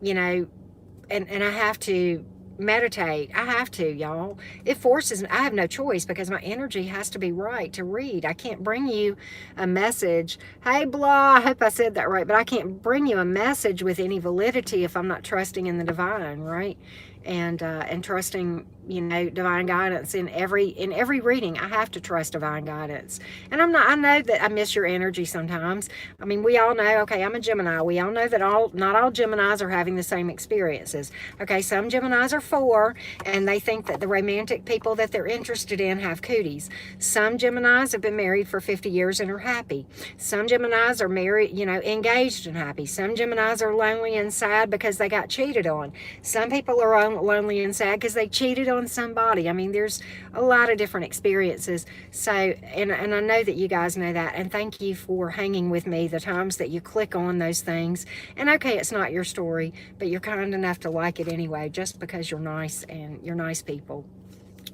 I have to meditate. I have to, y'all. It forces me. I have no choice because my energy has to be right to read. I can't bring you a message. Hey, blah, I hope I said that right, but I can't bring you a message with any validity if I'm not trusting in the divine, right? And trusting, divine guidance in every reading. I have to trust divine guidance. And I know that I miss your energy sometimes. I mean, we all know, okay, I'm a Gemini. We all know that not all Geminis are having the same experiences. Okay, some Geminis are 4, and they think that the romantic people that they're interested in have cooties. Some Geminis have been married for 50 years and are happy. Some Geminis are married, engaged and happy. Some Geminis are lonely and sad because they got cheated on. Some people are lonely and sad because they cheated on somebody. I mean, there's a lot of different experiences. So, and I know that you guys know that. And thank you for hanging with me the times that you click on those things. And okay, it's not your story, but you're kind enough to like it anyway, just because you're nice and you're nice people.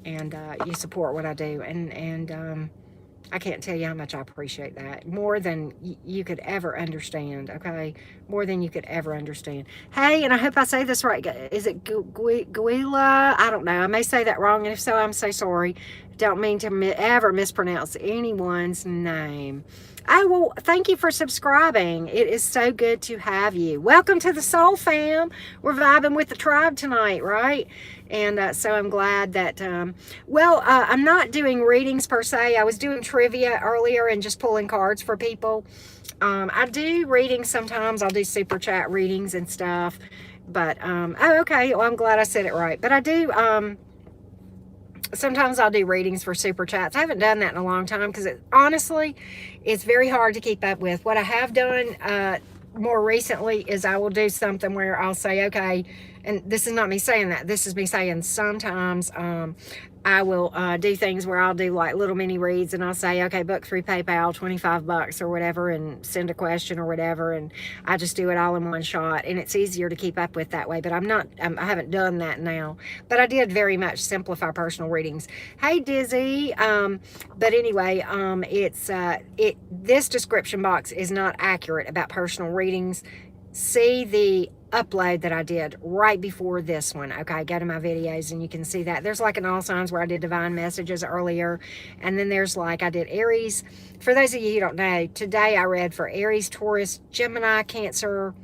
and you support what I do, and I can't tell you how much I appreciate that. More than you could ever understand, okay? More than you could ever understand. Hey, and I hope I say this right. Is it Guila? I don't know. I may say that wrong, and if so, I'm so sorry. Don't mean to ever mispronounce anyone's name. Oh, well, thank you for subscribing. It is so good to have you. Welcome to the Soul Fam. We're vibing with the tribe tonight, right? And so I'm glad that, I'm not doing readings per se. I was doing trivia earlier and just pulling cards for people. I do readings sometimes. I'll do super chat readings and stuff. But, okay. Well, I'm glad I said it right. But I do, sometimes I'll do readings for super chats. I haven't done that in a long time because honestly, it's very hard to keep up with. What I have done more recently is I will do something where I'll say, okay, and this is not me saying that. This is me saying sometimes I will do things where I'll do like little mini reads, and I'll say, okay, book through PayPal, $25 or whatever, and send a question or whatever, and I just do it all in one shot, and it's easier to keep up with that way. But I haven't done that now, but I did very much simplify personal readings. Hey, Dizzy. But anyway, this description box is not accurate about personal readings. See the upload that I did right before this one. Okay, go to my videos and you can see that. There's like an all signs where I did divine messages earlier. And then there's like I did Aries. For those of you who don't know, today I read for Aries, Taurus, Gemini, Cancer,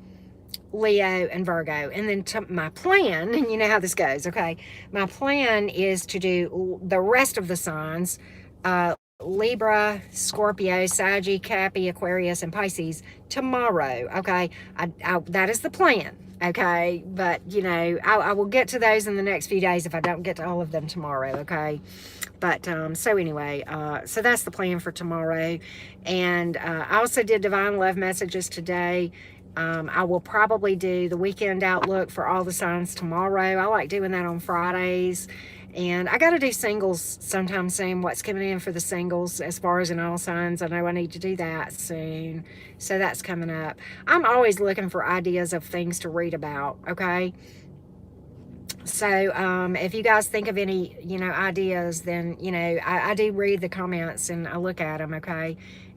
Leo, and Virgo. And then my plan, and you know how this goes, okay? My plan is to do the rest of the signs, Libra, Scorpio, Sagittarius, Cappy, Aquarius, and Pisces tomorrow, okay? That is the plan, okay? But, you know, I will get to those in the next few days if I don't get to all of them tomorrow, okay? But, so anyway, so that's the plan for tomorrow. And I also did Divine Love Messages today. I will probably do the weekend outlook for all the signs tomorrow. I like doing that on Fridays. And I got to do singles sometime soon. What's coming in for the singles as far as in all signs. I know I need to do that soon. So that's coming up. I'm always looking for ideas of things to read about, okay? So if you guys think of any, you know, ideas, then, you know, I do read the comments and I look at them, okay?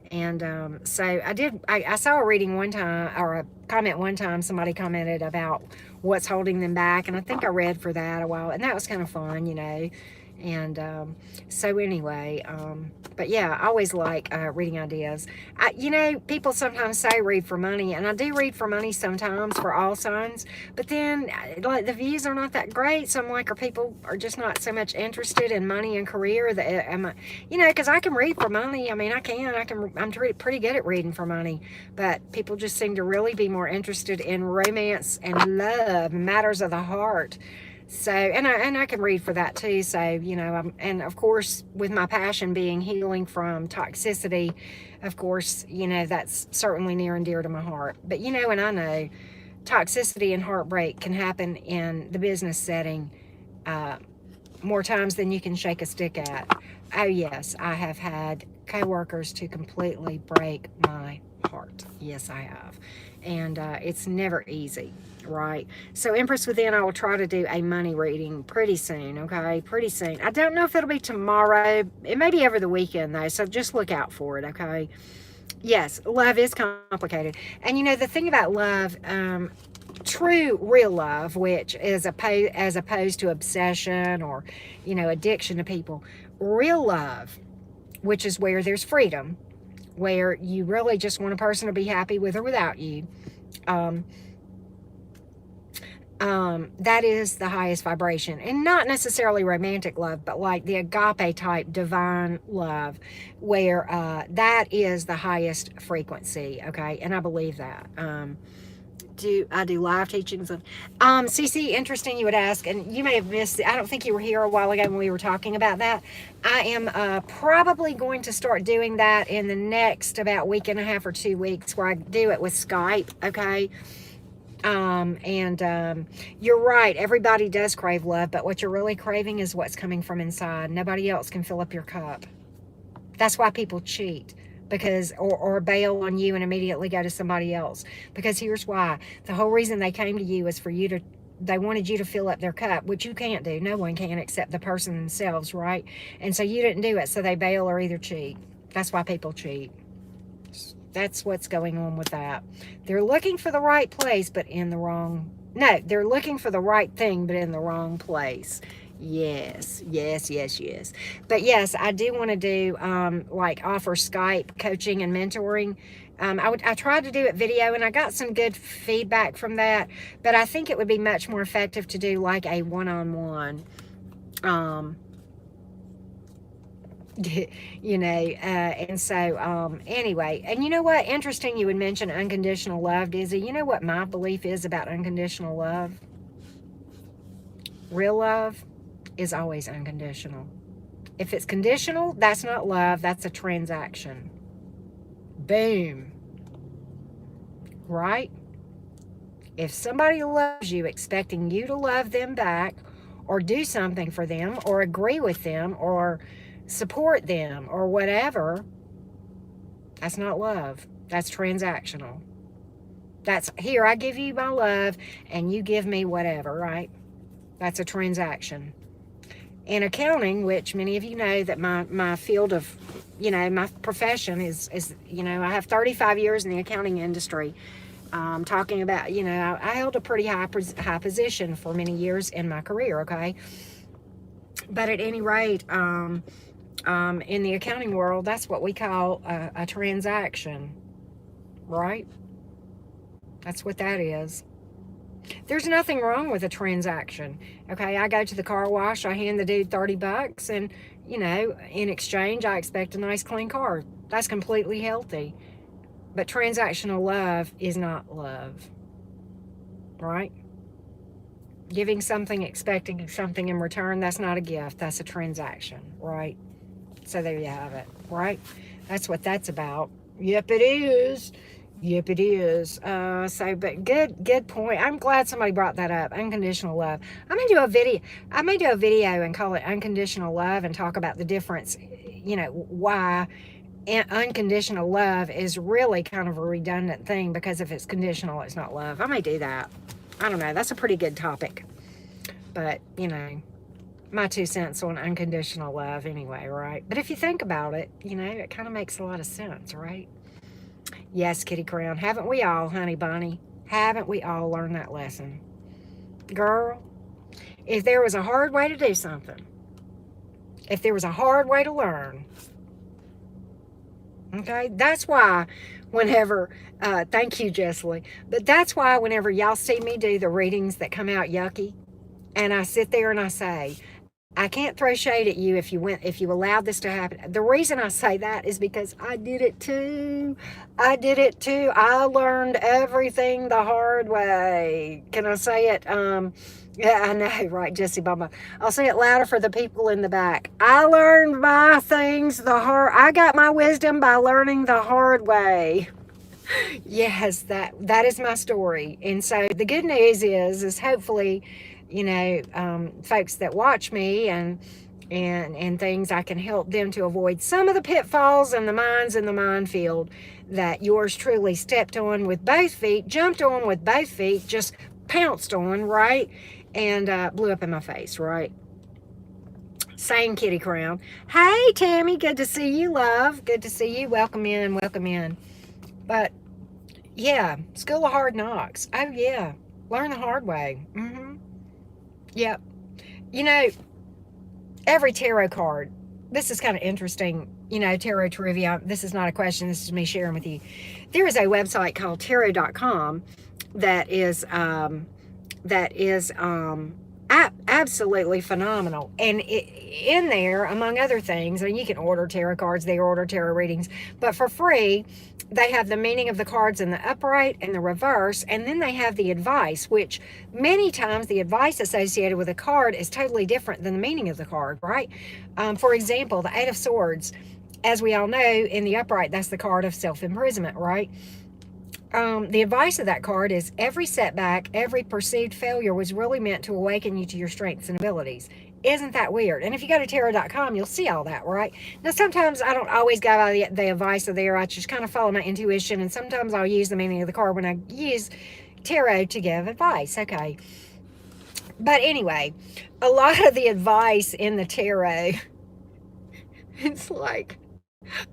And so I saw a reading one time, or a comment one time, somebody commented about what's holding them back. And I think I read for that a while, and that was kind of fun, you know. And so anyway, but yeah, I always like reading ideas. You know, people sometimes say read for money, and I do read for money sometimes for all signs, but then like the views are not that great. So I'm like, people are just not so much interested in money and career that you know, because I can read for money. I mean, I'm pretty good at reading for money, but people just seem to really be more interested in romance and love, matters of the heart. So, and I can read for that too. So, you know, and of course, with my passion being healing from toxicity, of course, you know, that's certainly near and dear to my heart. But, you know, and I know toxicity and heartbreak can happen in the business setting more times than you can shake a stick at. Oh, yes, I have had coworkers to completely break my heart. Yes, I have. And it's never easy, right? So Empress Within, I will try to do a money reading pretty soon, okay? Pretty soon. I don't know if it'll be tomorrow. It may be over the weekend, though, so just look out for it, okay? Yes, love is complicated. And, you know, the thing about love, true, real love, which is as opposed to obsession or, you know, addiction to people, real love, which is where there's freedom, where you really just want a person to be happy with or without you, that is the highest vibration. And not necessarily romantic love, but like the agape type divine love, where that is the highest frequency, okay? And I believe that. I do live teachings of CC, interesting you would ask, and you may have missed it. I don't think you were here a while ago when we were talking about that. I am probably going to start doing that in the next about week and a half or 2 weeks, where I do it with Skype, okay? You're right, everybody does crave love, but what you're really craving is what's coming from inside. Nobody else can fill up your cup. That's why people cheat, because or bail on you and immediately go to somebody else. Because here's why: the whole reason they came to you is for you to they wanted you to fill up their cup, which you can't do. No one can except the person themselves, right? And so you didn't do it, so they bail or either cheat. That's why people cheat. That's what's going on with that. They're looking for the right place, but in the wrong... No, they're looking for the right thing, but in the wrong place. Yes, yes, yes, yes. But yes, I do want to do, like, offer Skype coaching and mentoring. I tried to do it video, and I got some good feedback from that, but I think it would be much more effective to do, like, a one-on-one. You know, and so, anyway, and you know what? Interesting you would mention unconditional love, Dizzy. You know what my belief is about unconditional love? Real love is always unconditional. If it's conditional, that's not love, that's a transaction. Boom. Right? If somebody loves you expecting you to love them back, or do something for them, or agree with them, or support them, or whatever, that's not love. That's transactional. That's, here, I give you my love, and you give me whatever, right? That's a transaction. In accounting, which many of you know that my field of, you know, my profession is, you know, I have 35 years in the accounting industry. Talking about, you know, I held a pretty high position for many years in my career, okay? But at any rate, in the accounting world, that's what we call a transaction, right? That's what that is. There's nothing wrong with a transaction, okay? I go to the car wash, I hand the dude $30, and, you know, in exchange, I expect a nice clean car. That's completely healthy. But transactional love is not love, right? Giving something, expecting something in return, that's not a gift, that's a transaction, right? So there you have it, right? That's what that's about. Yep, it is. Yep, it is. But good point. I'm glad somebody brought that up. Unconditional love. I may do a video and call it unconditional love and talk about the difference, you know, why unconditional love is really kind of a redundant thing, because if it's conditional, it's not love. I may do that. I don't know. That's a pretty good topic. But, you know, my 2 cents on unconditional love anyway, right? But if you think about it, you know, it kind of makes a lot of sense, right? Yes, Kitty Crown. Haven't we all, honey bunny? Haven't we all learned that lesson? Girl, if there was a hard way to do something, if there was a hard way to learn, okay, that's why whenever, thank you, Jessley, but that's why whenever y'all see me do the readings that come out yucky, and I sit there and I say, I can't throw shade at you if you allowed this to happen. The reason I say that is because I did it too. I did it too. I learned everything the hard way. Can I say it? Yeah, I know, right, Jesse Bamba. I'll say it louder for the people in the back. I learned my things I got my wisdom by learning the hard way. Yes, that is my story. And so the good news is hopefully, you know, folks that watch me and things, I can help them to avoid some of the pitfalls and the mines in the minefield that yours truly stepped on with both feet, jumped on with both feet, just pounced on, right? And blew up in my face, right? Same Kitty Crown. Hey, Tammy, good to see you, love. Good to see you. Welcome in, welcome in. But, yeah, School of Hard Knocks. Oh, yeah. Learn the hard way. Mm-hmm. Yep. You know, every tarot card, this is kind of interesting, you know, tarot trivia. This is not a question. This is me sharing with you. There is a website called tarot.com that is absolutely phenomenal. And in there, among other things, and you can order tarot cards, they order tarot readings, but for free, they have the meaning of the cards in the upright and the reverse, and then they have the advice, which many times the advice associated with a card is totally different than the meaning of the card, right? For example, the Eight of Swords, as we all know, in the upright, that's the card of self-imprisonment, right? The advice of that card is every setback, every perceived failure was really meant to awaken you to your strengths and abilities. Isn't that weird? And if you go to tarot.com, you'll see all that, right? Now, sometimes I don't always go by the advice of there. I just kind of follow my intuition, and sometimes I'll use the meaning of the card when I use tarot to give advice, okay? But anyway, a lot of the advice in the tarot, it's like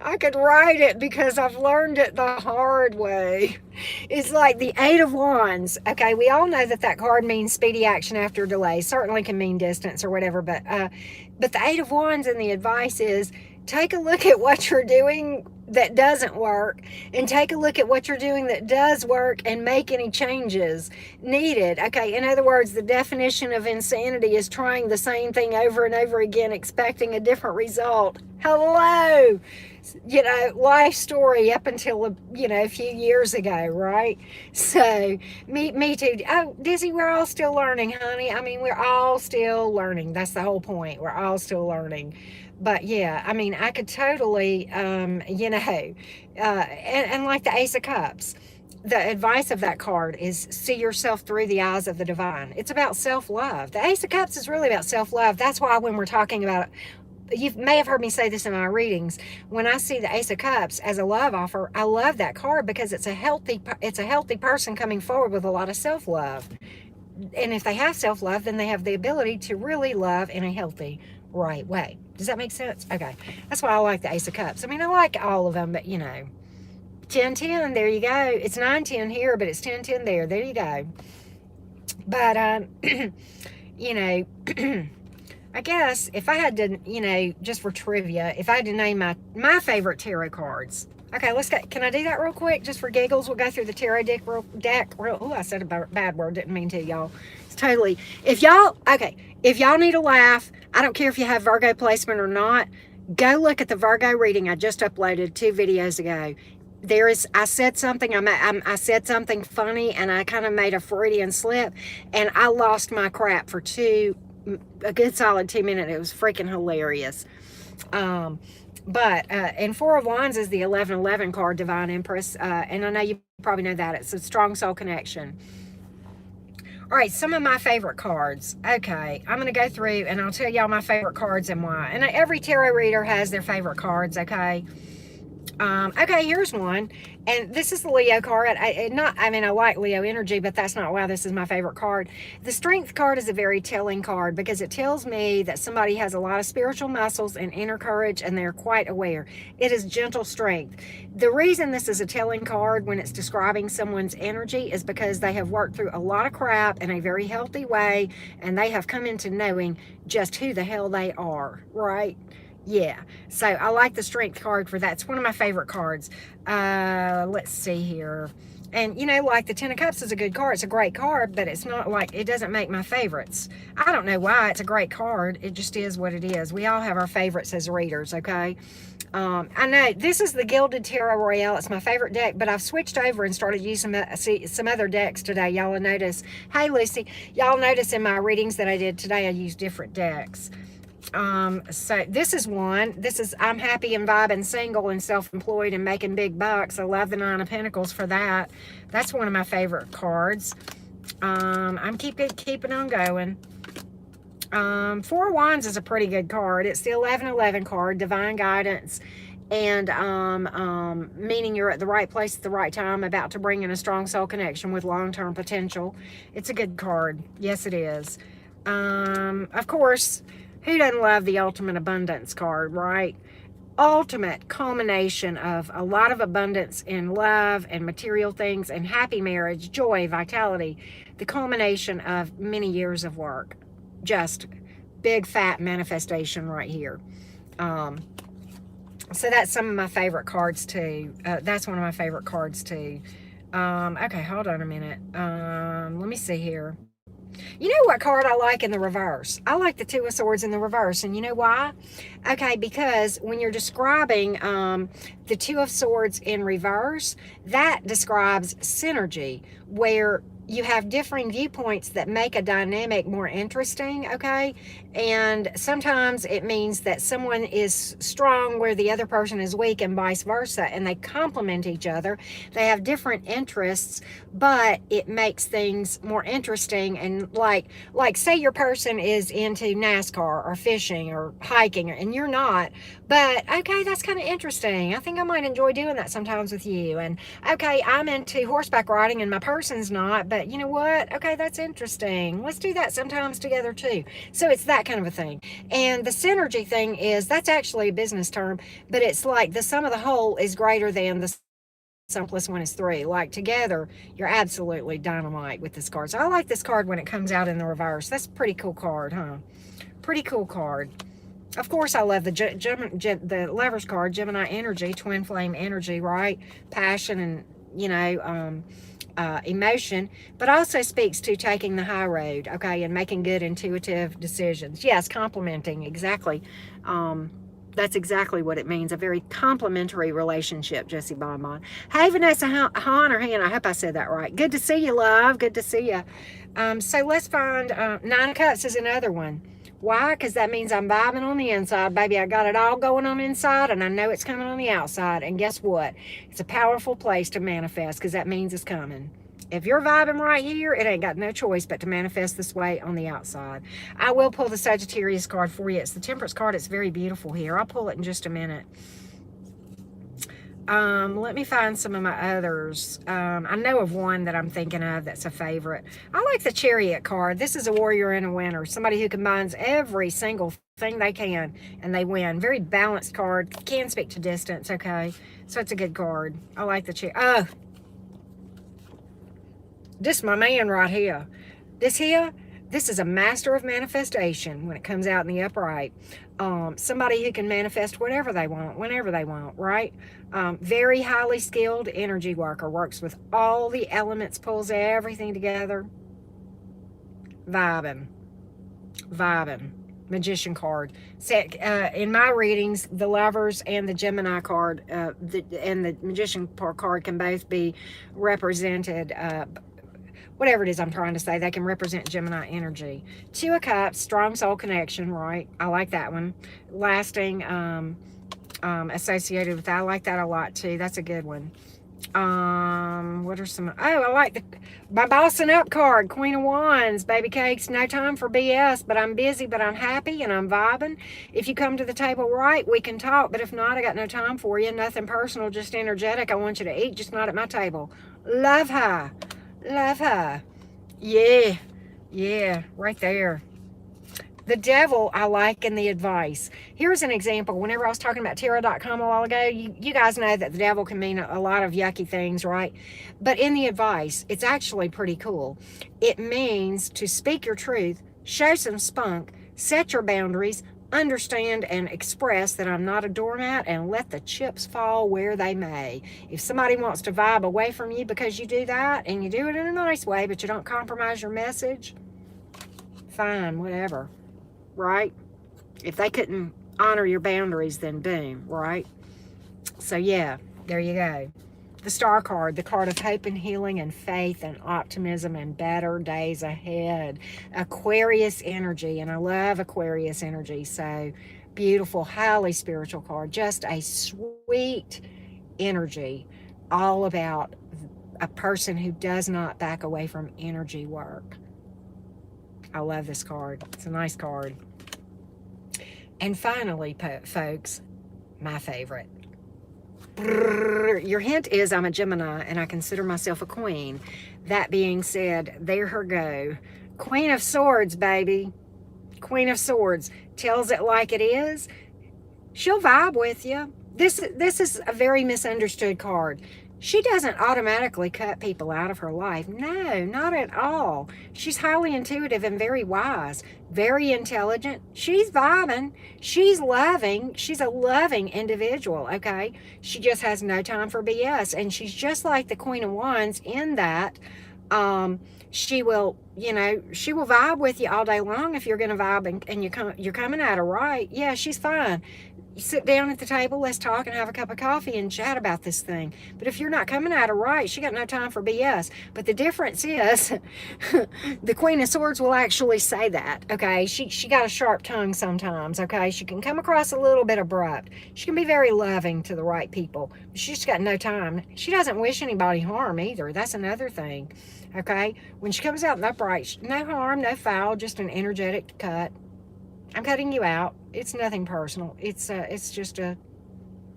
I could write it because I've learned it the hard way. It's like the Eight of Wands. Okay, we all know that that card means speedy action after delay. Certainly can mean distance or whatever, but the Eight of Wands and the advice is take a look at what you're doing that doesn't work and take a look at what you're doing that does work and make any changes needed. Okay, in other words, the definition of insanity is trying the same thing over and over again, expecting a different result. Hello, life story up until a few years ago, right? So me too. Oh, Dizzy, we're all still learning, honey. I mean, we're all still learning. That's the whole point. We're all still learning. But yeah, I mean, I could totally, and like the Ace of Cups, the advice of that card is see yourself through the eyes of the divine. It's about self-love. The Ace of Cups is really about self-love. That's why when we're talking about, you may have heard me say this in my readings, when I see the Ace of Cups as a love offer, I love that card because it's a healthy person coming forward with a lot of self-love. And if they have self-love, then they have the ability to really love in a healthy, right way. Does that make sense? Okay. That's why I like the Ace of Cups. I mean, I like all of them, but 10-10, there you go. It's 9-10 here, but it's 10-10 there. There you go. But, I guess if I had to, just for trivia, if I had to name my favorite tarot cards. Okay, let's go. Can I do that real quick? Just for giggles, we'll go through the tarot deck real. Oh, I said a bad word. Didn't mean to, y'all. It's totally. If y'all need a laugh, I don't care if you have Virgo placement or not, go look at the Virgo reading I just uploaded 2 videos ago. I said something, I said something funny, and I kind of made a Freudian slip, and I lost my crap for a good solid 2 minutes. It was freaking hilarious. And Four of Wands is the 1111 card, Divine Empress, and I know you probably know that. It's a strong soul connection. All right, some of my favorite cards. Okay, I'm going to go through and I'll tell y'all my favorite cards and why. And every tarot reader has their favorite cards, okay? Okay, here's one. And this is the Leo card. I like Leo energy, but that's not why this is my favorite card. The Strength card is a very telling card because it tells me that somebody has a lot of spiritual muscles and inner courage, and they're quite aware. It is gentle strength. The reason this is a telling card when it's describing someone's energy is because they have worked through a lot of crap in a very healthy way, and they have come into knowing just who the hell they are, right? Yeah, so I like the Strength card for that. It's one of my favorite cards. Let's see here. And, like the Ten of Cups is a good card. It's a great card, but it's not like, it doesn't make my favorites. I don't know why. It's a great card. It just is what it is. We all have our favorites as readers, okay? I know this is the Gilded Tarot Royale. It's my favorite deck, but I've switched over and started using some other decks today. Y'all will notice. Hey, Lucy. Y'all notice in my readings that I did today, I used different decks. So this is one. I'm happy and vibing single and self-employed and making big bucks. I love the Nine of Pentacles for that. That's one of my favorite cards. I'm keeping on going. Four of Wands is a pretty good card. It's the 1111 card, divine guidance, and meaning you're at the right place at the right time, about to bring in a strong soul connection with long-term potential. It's a good card. Yes, it is. Of course, who doesn't love the ultimate abundance card, right? Ultimate culmination of a lot of abundance in love and material things and happy marriage, joy, vitality. The culmination of many years of work. Just big fat manifestation right here. So that's some of my favorite cards too. That's one of my favorite cards too. Okay, hold on a minute. Let me see here. You know what card I like in the reverse? I like the Two of Swords in the reverse. And you know why? Okay, because when you're describing the Two of Swords in reverse, that describes synergy, where you have differing viewpoints that make a dynamic more interesting, okay? And sometimes it means that someone is strong where the other person is weak and vice versa, and they complement each other. They have different interests, but it makes things more interesting. And like say your person is into NASCAR or fishing or hiking, and you're not, but okay, that's kind of interesting. I think I might enjoy doing that sometimes with you. And okay, I'm into horseback riding and my person's not, but you know what? Okay, that's interesting. Let's do that sometimes together too. So it's that kind of a thing. And the synergy thing is, that's actually a business term, but it's like the sum of the whole is greater than the sum plus 1 is 3. Like together, you're absolutely dynamite with this card. So I like this card when it comes out in the reverse. That's a pretty cool card, huh? Pretty cool card. Of course, I love the Lovers card, Gemini energy, twin flame energy, right? Passion and, emotion, but also speaks to taking the high road, okay, and making good intuitive decisions. Yes, complimenting, exactly. That's exactly what it means. A very complimentary relationship, Jessie Bonbon. Hey, Vanessa Hahn or Han, I hope I said that right. Good to see you, love. Good to see you. So let's find Nine of Cups is another one. Why? Because that means I'm vibing on the inside, baby. I got it all going on inside, and I know it's coming on the outside. And guess what? It's a powerful place to manifest, because that means it's coming. If you're vibing right here, it ain't got no choice but to manifest this way on the outside. I will pull the Sagittarius card for you. It's the Temperance card. It's very beautiful here. I'll pull it in just a minute. Let me find some of my others. I know of one that I'm thinking of that's a favorite. I like the Chariot card. This is a warrior and a winner. Somebody who combines every single thing they can and they win. Very balanced card. Can speak to distance, okay? So it's a good card. I like the Chariot. Oh, this is my man right here. This is a master of manifestation when it comes out in the upright. Somebody who can manifest whatever they want, whenever they want, right? Very highly skilled energy worker, works with all the elements, pulls everything together. Vibing. Magician card. In my readings, the Lovers and the Gemini card and the Magician card can both be represented. Whatever it is I'm trying to say, they can represent Gemini energy. Two of Cups, strong soul connection, right? I like that one. Lasting, associated with that. I like that a lot too. That's a good one. What are some? Oh, I like my bossing up card, Queen of Wands, baby cakes. No time for BS, but I'm busy, but I'm happy and I'm vibing. If you come to the table right, we can talk, but if not, I got no time for you. Nothing personal, just energetic. I want you to eat, just not at my table. Love her. Love her. Yeah, right there. The Devil, I like in the advice. Here's an example. Whenever I was talking about tarot.com a while ago, you guys know that the devil can mean a lot of yucky things, right? But in the advice, it's actually pretty cool. It means to speak your truth, show some spunk, set your boundaries, understand and express that I'm not a doormat, and let the chips fall where they may. If somebody wants to vibe away from you because you do that, and you do it in a nice way, but you don't compromise your message, fine, whatever, right? If they couldn't honor your boundaries, then boom, right? So yeah, there you go. The Star card, the card of hope and healing and faith and optimism and better days ahead. Aquarius energy, and I love Aquarius energy. So beautiful, highly spiritual card. Just a sweet energy, all about a person who does not back away from energy work. I love this card. It's a nice card. And finally, folks, my favorite. Your hint is I'm a Gemini and I consider myself a queen. That being said, there her go. Queen of Swords, baby. Queen of Swords. Tells it like it is. She'll vibe with you. This is a very misunderstood card. She doesn't automatically cut people out of her life. No, not at all. She's highly intuitive and very wise, very intelligent. She's vibing. She's loving. She's a loving individual, okay? She just has no time for BS. And she's just like the Queen of Wands in that she will, she will vibe with you all day long if you're going to vibe and you're coming at her right. Yeah, she's fine. You sit down at the table, let's talk and have a cup of coffee and chat about this thing. But if you're not coming at her right, she got no time for BS. But the difference is the Queen of Swords will actually say that, okay? She got a sharp tongue sometimes, okay? She can come across a little bit abrupt. She can be very loving to the right people. But she's got no time. She doesn't wish anybody harm either. That's another thing, okay? When she comes out in upright, no harm, no foul, just an energetic cut. I'm cutting you out. It's nothing personal. It's just a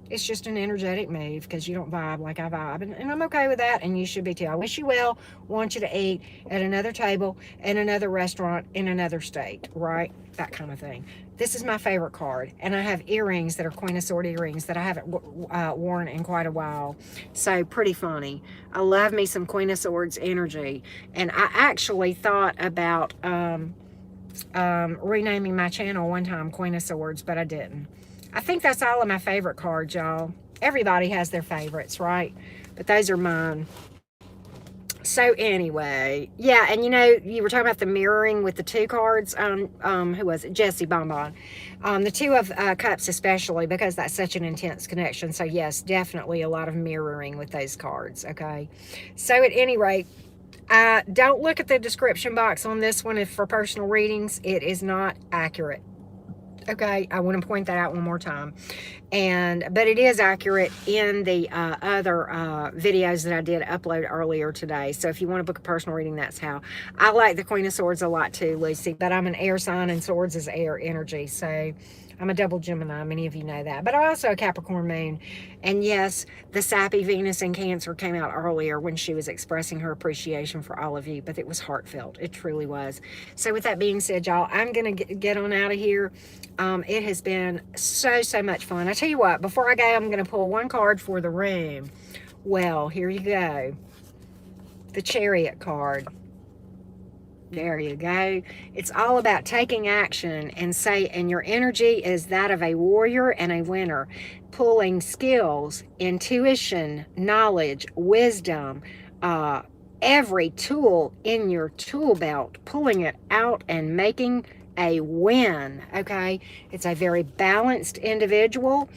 It's just an energetic move because you don't vibe like I vibe. And I'm okay with that, and you should be too. I wish you well, want you to eat at another table, in another restaurant, in another state, right? That kind of thing. This is my favorite card. And I have earrings that are Queen of Swords earrings that I haven't worn in quite a while. So pretty funny. I love me some Queen of Swords energy. And I actually thought about renaming my channel one time Queen of Swords, but I didn't. I think that's all of my favorite cards, y'all. Everybody has their favorites, right? But those are mine. So anyway, yeah, and you know, you were talking about the mirroring with the two cards. Who was it? Jesse Bonbon. The Two of Cups especially, because that's such an intense connection. So yes, definitely a lot of mirroring with those cards, okay? So at any rate, don't look at the description box on this one if for personal readings. It is not accurate. Okay, I want to point that out one more time. But it is accurate in the other videos that I did upload earlier today. So if you want to book a personal reading, that's how. I like the Queen of Swords a lot too, Lucy, but I'm an air sign and swords is air energy. So I'm a double Gemini. Many of you know that. But I'm also a Capricorn moon. And yes, the sappy Venus in Cancer came out earlier when she was expressing her appreciation for all of you. But it was heartfelt. It truly was. So with that being said, y'all, I'm going to get on out of here. It has been so much fun. I tell you what, before I go, I'm going to pull one card for the room. Well, here you go. The Chariot card. There you go. It's all about taking action and your energy is that of a warrior and a winner, pulling skills, intuition, knowledge, wisdom, every tool in your tool belt, pulling it out and making a win. Okay, it's a very balanced individual.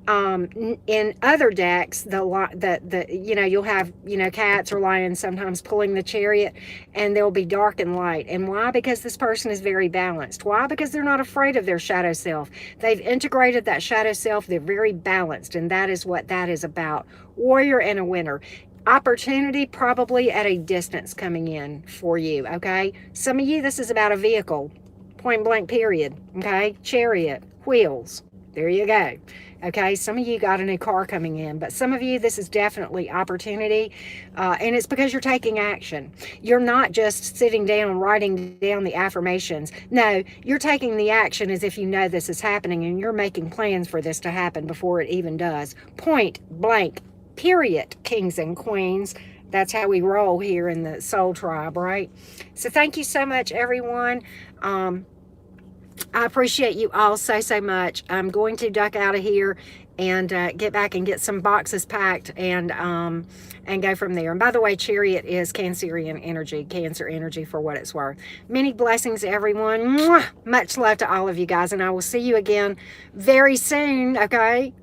In other decks, you'll have cats or lions sometimes pulling the Chariot, and there'll be dark and light. And why? Because this person is very balanced. Why? Because they're not afraid of their shadow self. They've integrated that shadow self. They're very balanced, and that is what that is about. Warrior and a winner. Opportunity probably at a distance coming in for you. Okay, some of you, this is about a vehicle. Point blank period. Okay, Chariot, wheels. There you go. Okay, some of you got a new car coming in, but some of you, this is definitely opportunity, and it's because you're taking action. You're not just sitting down, writing down the affirmations. No, you're taking the action as if you know this is happening, and you're making plans for this to happen before it even does. Point blank period, kings and queens. That's how we roll here in the Soul Tribe, right? So thank you so much, everyone. I appreciate you all so much. I'm going to duck out of here and get back and get some boxes packed and go from there. And by the way, Chariot is Cancerian energy, Cancer energy for what it's worth. Many blessings, everyone. Mwah! Much love to all of you guys, and I will see you again very soon, okay?